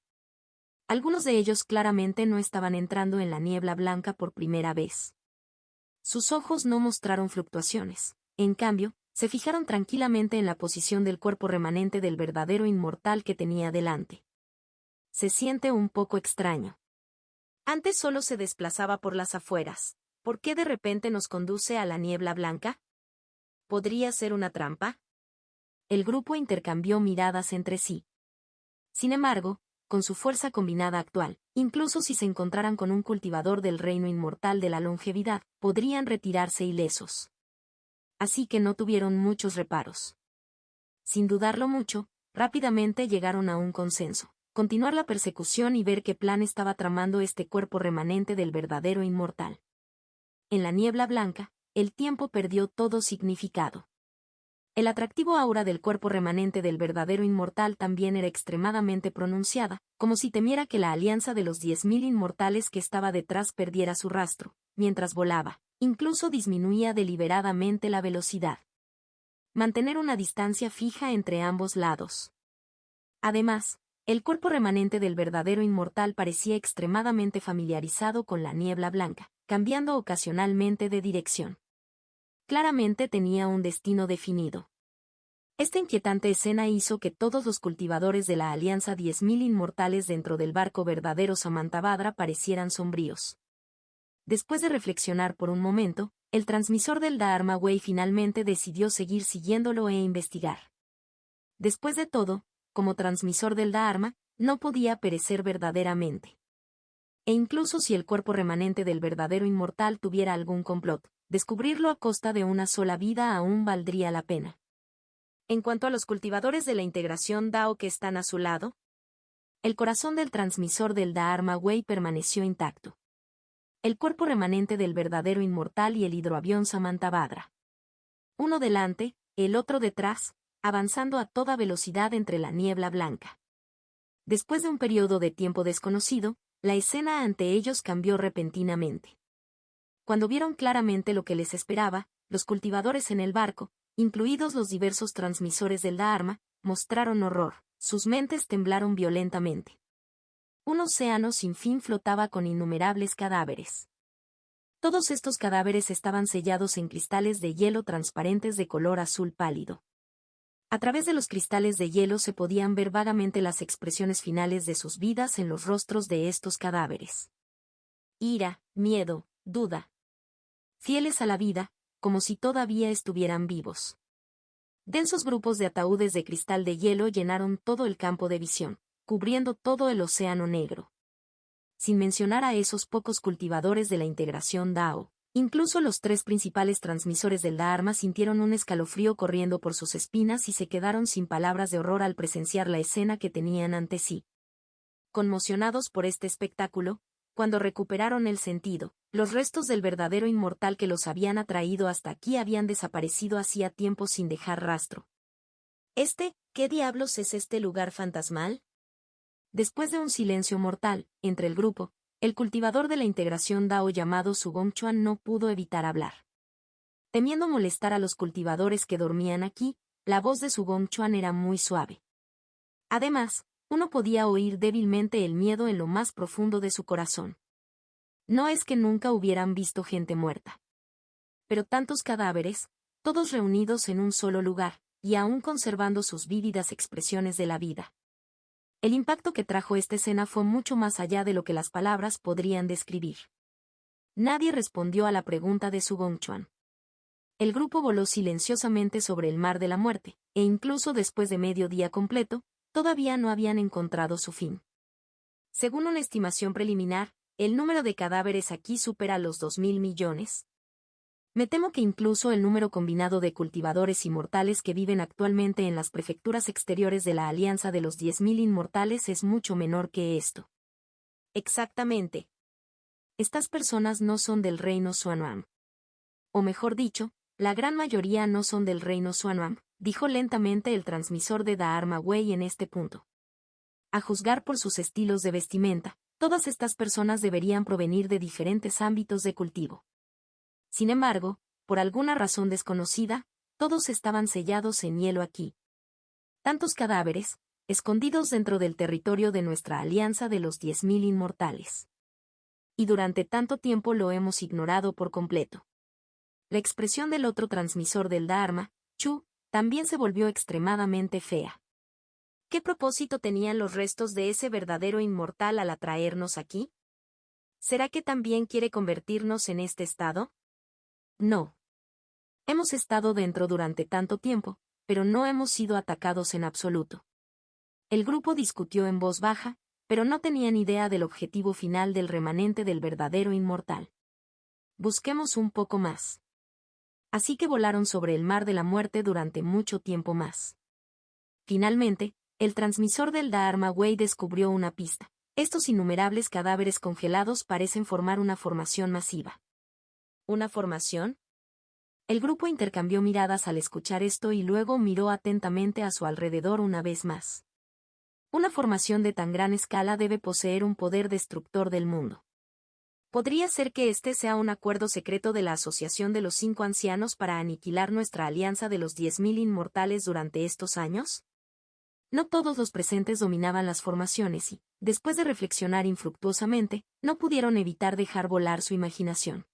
Algunos de ellos claramente no estaban entrando en la niebla blanca por primera vez. Sus ojos no mostraron fluctuaciones, en cambio, se fijaron tranquilamente en la posición del cuerpo remanente del verdadero inmortal que tenía delante. Se siente un poco extraño. Antes solo se desplazaba por las afueras. ¿Por qué de repente nos conduce a la niebla blanca? ¿Podría ser una trampa? El grupo intercambió miradas entre sí. Sin embargo, con su fuerza combinada actual, incluso si se encontraran con un cultivador del reino inmortal de la longevidad, podrían retirarse ilesos. Así que no tuvieron muchos reparos. Sin dudarlo mucho, rápidamente llegaron a un consenso. Continuar la persecución y ver qué plan estaba tramando este cuerpo remanente del verdadero inmortal. En la niebla blanca, el tiempo perdió todo significado. El atractivo aura del cuerpo remanente del verdadero inmortal también era extremadamente pronunciada, como si temiera que la alianza de los 10.000 inmortales que estaba detrás perdiera su rastro, mientras volaba, incluso disminuía deliberadamente la velocidad. Mantener una distancia fija entre ambos lados. Además, el cuerpo remanente del verdadero inmortal parecía extremadamente familiarizado con la niebla blanca, cambiando ocasionalmente de dirección. Claramente tenía un destino definido. Esta inquietante escena hizo que todos los cultivadores de la alianza 10.000 inmortales dentro del barco verdadero Samantabhadra parecieran sombríos. Después de reflexionar por un momento, el transmisor del Dharma Wei finalmente decidió seguir siguiéndolo e investigar. Después de todo, como transmisor del Dharma, no podía perecer verdaderamente. E incluso si el cuerpo remanente del verdadero inmortal tuviera algún complot, descubrirlo a costa de una sola vida aún valdría la pena. En cuanto a los cultivadores de la integración Dao que están a su lado, el corazón del transmisor del Dharma Wei permaneció intacto. El cuerpo remanente del verdadero inmortal y el hidroavión Samantabhadra. Uno delante, el otro detrás, avanzando a toda velocidad entre la niebla blanca. Después de un periodo de tiempo desconocido, la escena ante ellos cambió repentinamente. Cuando vieron claramente lo que les esperaba, los cultivadores en el barco, incluidos los diversos transmisores del Dharma, mostraron horror, sus mentes temblaron violentamente. Un océano sin fin flotaba con innumerables cadáveres. Todos estos cadáveres estaban sellados en cristales de hielo transparentes de color azul pálido. A través de los cristales de hielo se podían ver vagamente las expresiones finales de sus vidas en los rostros de estos cadáveres. Ira, miedo, duda. Fieles a la vida, como si todavía estuvieran vivos. Densos grupos de ataúdes de cristal de hielo llenaron todo el campo de visión, cubriendo todo el océano negro. Sin mencionar a esos pocos cultivadores de la integración Dao, incluso los 3 principales transmisores del Dharma sintieron un escalofrío corriendo por sus espinas y se quedaron sin palabras de horror al presenciar la escena que tenían ante sí. Conmocionados por este espectáculo, cuando recuperaron el sentido, los restos del verdadero inmortal que los habían atraído hasta aquí habían desaparecido hacía tiempo sin dejar rastro. ¿Qué diablos es este lugar fantasmal? Después de un silencio mortal, entre el grupo, el cultivador de la integración Dao llamado Su Gongchuan no pudo evitar hablar. Temiendo molestar a los cultivadores que dormían aquí, la voz de Su Gongchuan era muy suave. Además, uno podía oír débilmente el miedo en lo más profundo de su corazón. No es que nunca hubieran visto gente muerta. Pero tantos cadáveres, todos reunidos en un solo lugar, y aún conservando sus vívidas expresiones de la vida. El impacto que trajo esta escena fue mucho más allá de lo que las palabras podrían describir. Nadie respondió a la pregunta de Su Gongchuan. El grupo voló silenciosamente sobre el mar de la muerte, e incluso después de medio día completo, todavía no habían encontrado su fin. Según una estimación preliminar, el número de cadáveres aquí supera los 2.000 millones. Me temo que incluso el número combinado de cultivadores inmortales que viven actualmente en las prefecturas exteriores de la Alianza de los 10.000 Inmortales es mucho menor que esto. Exactamente. Estas personas no son del reino Xuanhuang. O mejor dicho, la gran mayoría no son del reino Xuanhuang, dijo lentamente el transmisor de Dharma Wei en este punto. A juzgar por sus estilos de vestimenta, todas estas personas deberían provenir de diferentes ámbitos de cultivo. Sin embargo, por alguna razón desconocida, todos estaban sellados en hielo aquí. Tantos cadáveres, escondidos dentro del territorio de nuestra alianza de los 10.000 inmortales. Y durante tanto tiempo lo hemos ignorado por completo. La expresión del otro transmisor del Dharma, Chu, también se volvió extremadamente fea. ¿Qué propósito tenían los restos de ese verdadero inmortal al atraernos aquí? ¿Será que también quiere convertirnos en este estado? No. Hemos estado dentro durante tanto tiempo, pero no hemos sido atacados en absoluto. El grupo discutió en voz baja, pero no tenían idea del objetivo final del remanente del verdadero inmortal. Busquemos un poco más. Así que volaron sobre el mar de la muerte durante mucho tiempo más. Finalmente, el transmisor del Dharma Wei descubrió una pista. Estos innumerables cadáveres congelados parecen formar una formación masiva. ¿Una formación? El grupo intercambió miradas al escuchar esto y luego miró atentamente a su alrededor una vez más. Una formación de tan gran escala debe poseer un poder destructor del mundo. ¿Podría ser que este sea un acuerdo secreto de la Asociación de los 5 Ancianos para aniquilar nuestra alianza de los 10.000 inmortales durante estos años? No todos los presentes dominaban las formaciones y, después de reflexionar infructuosamente, no pudieron evitar dejar volar su imaginación.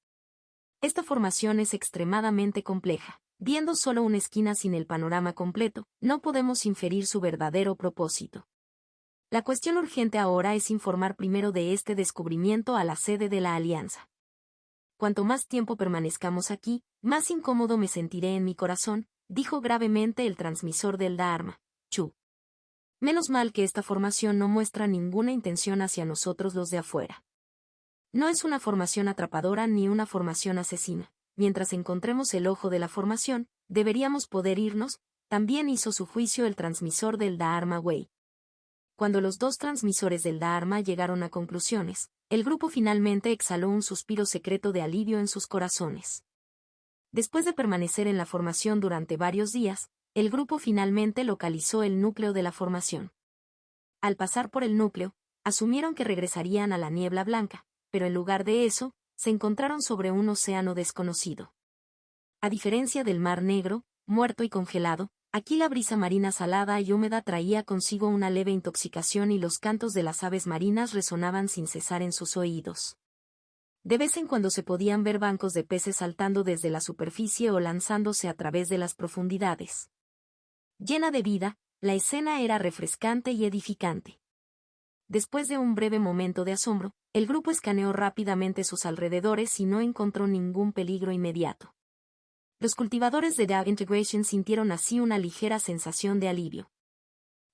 Esta formación es extremadamente compleja. Viendo solo una esquina sin el panorama completo, no podemos inferir su verdadero propósito. La cuestión urgente ahora es informar primero de este descubrimiento a la sede de la Alianza. Cuanto más tiempo permanezcamos aquí, más incómodo me sentiré en mi corazón, dijo gravemente el transmisor del Dharma, Chu. Menos mal que esta formación no muestra ninguna intención hacia nosotros los de afuera. No es una formación atrapadora ni una formación asesina. Mientras encontremos el ojo de la formación, deberíamos poder irnos, también hizo su juicio el transmisor del Dharma Wei. Cuando los 2 transmisores del Dharma llegaron a conclusiones, el grupo finalmente exhaló un suspiro secreto de alivio en sus corazones. Después de permanecer en la formación durante varios días, el grupo finalmente localizó el núcleo de la formación. Al pasar por el núcleo, asumieron que regresarían a la niebla blanca, pero en lugar de eso, se encontraron sobre un océano desconocido. A diferencia del Mar Negro, muerto y congelado, aquí la brisa marina salada y húmeda traía consigo una leve intoxicación y los cantos de las aves marinas resonaban sin cesar en sus oídos. De vez en cuando se podían ver bancos de peces saltando desde la superficie o lanzándose a través de las profundidades. Llena de vida, la escena era refrescante y edificante. Después de un breve momento de asombro, el grupo escaneó rápidamente sus alrededores y no encontró ningún peligro inmediato. Los cultivadores de Dao Integration sintieron así una ligera sensación de alivio.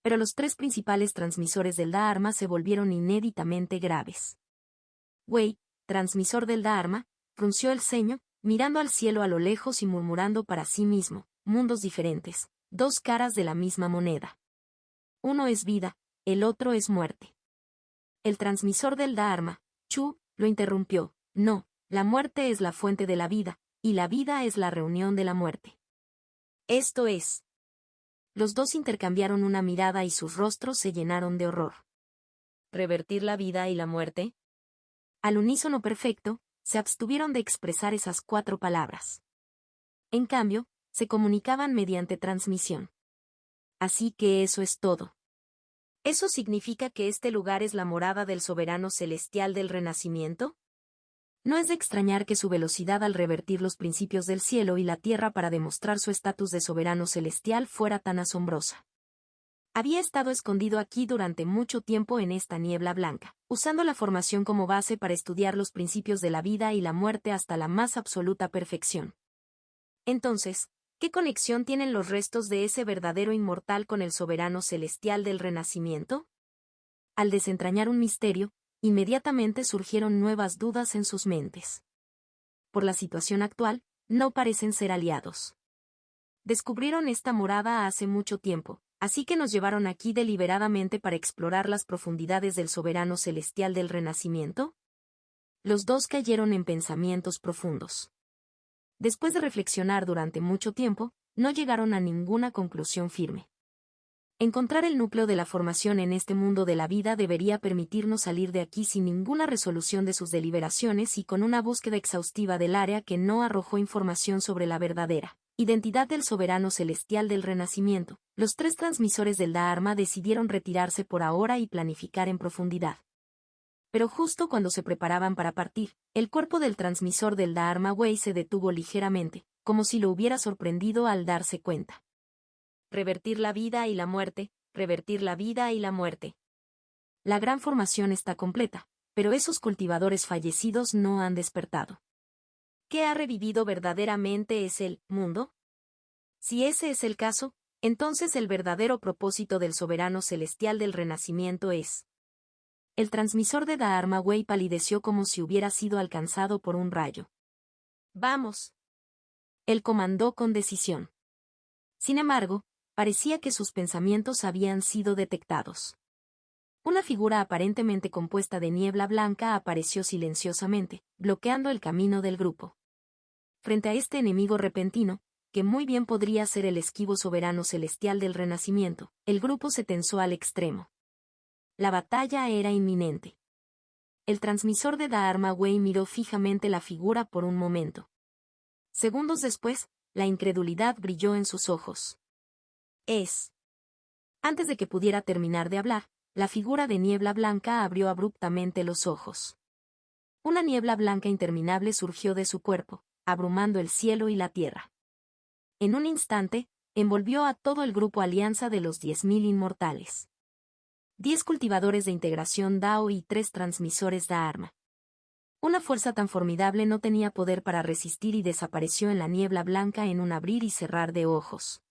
Pero los tres principales transmisores del Dharma se volvieron inéditamente graves. Wei, transmisor del Dharma, frunció el ceño, mirando al cielo a lo lejos y murmurando para sí mismo: mundos diferentes, dos caras de la misma moneda. Uno es vida, el otro es muerte. El transmisor del Dharma, Chu, lo interrumpió: no, la muerte es la fuente de la vida, y la vida es la reunión de la muerte. Esto es. Los dos intercambiaron una mirada y sus rostros se llenaron de horror. ¿Revertir la vida y la muerte? Al unísono perfecto, se abstuvieron de expresar esas 4 palabras. En cambio, se comunicaban mediante transmisión. Así que eso es todo. ¿Eso significa que este lugar es la morada del soberano celestial del renacimiento? No es de extrañar que su velocidad al revertir los principios del cielo y la tierra para demostrar su estatus de soberano celestial fuera tan asombrosa. Había estado escondido aquí durante mucho tiempo en esta niebla blanca, usando la formación como base para estudiar los principios de la vida y la muerte hasta la más absoluta perfección. Entonces, ¿qué conexión tienen los restos de ese verdadero inmortal con el soberano celestial del renacimiento? Al desentrañar un misterio, inmediatamente surgieron nuevas dudas en sus mentes. Por la situación actual, no parecen ser aliados. Descubrieron esta morada hace mucho tiempo, así que nos llevaron aquí deliberadamente para explorar las profundidades del soberano celestial del renacimiento. Los dos cayeron en pensamientos profundos. Después de reflexionar durante mucho tiempo, no llegaron a ninguna conclusión firme. Encontrar el núcleo de la formación en este mundo de la vida debería permitirnos salir de aquí sin ninguna resolución de sus deliberaciones y con una búsqueda exhaustiva del área que no arrojó información sobre la verdadera identidad del soberano celestial del renacimiento. Los 3 transmisores del Dharma decidieron retirarse por ahora y planificar en profundidad. Pero justo cuando se preparaban para partir, el cuerpo del transmisor del Dharma Wei se detuvo ligeramente, como si lo hubiera sorprendido al darse cuenta. Revertir la vida y la muerte, revertir la vida y la muerte. La gran formación está completa, pero esos cultivadores fallecidos no han despertado. ¿Qué ha revivido verdaderamente es el mundo? Si ese es el caso, entonces el verdadero propósito del soberano celestial del renacimiento es. El transmisor de Dharma Wei palideció como si hubiera sido alcanzado por un rayo. ¡Vamos! Él comandó con decisión. Sin embargo, parecía que sus pensamientos habían sido detectados. Una figura aparentemente compuesta de niebla blanca apareció silenciosamente, bloqueando el camino del grupo. Frente a este enemigo repentino, que muy bien podría ser el esquivo soberano celestial del renacimiento, el grupo se tensó al extremo. La batalla era inminente. El transmisor de Dharma Wei miró fijamente la figura por un momento. Segundos después, la incredulidad brilló en sus ojos. Es. Antes de que pudiera terminar de hablar, la figura de niebla blanca abrió abruptamente los ojos. Una niebla blanca interminable surgió de su cuerpo, abrumando el cielo y la tierra. En un instante, envolvió a todo el grupo Alianza de los 10.000 Inmortales. 10 cultivadores de integración Dao y 3 transmisores Dharma. Una fuerza tan formidable no tenía poder para resistir y desapareció en la niebla blanca en un abrir y cerrar de ojos.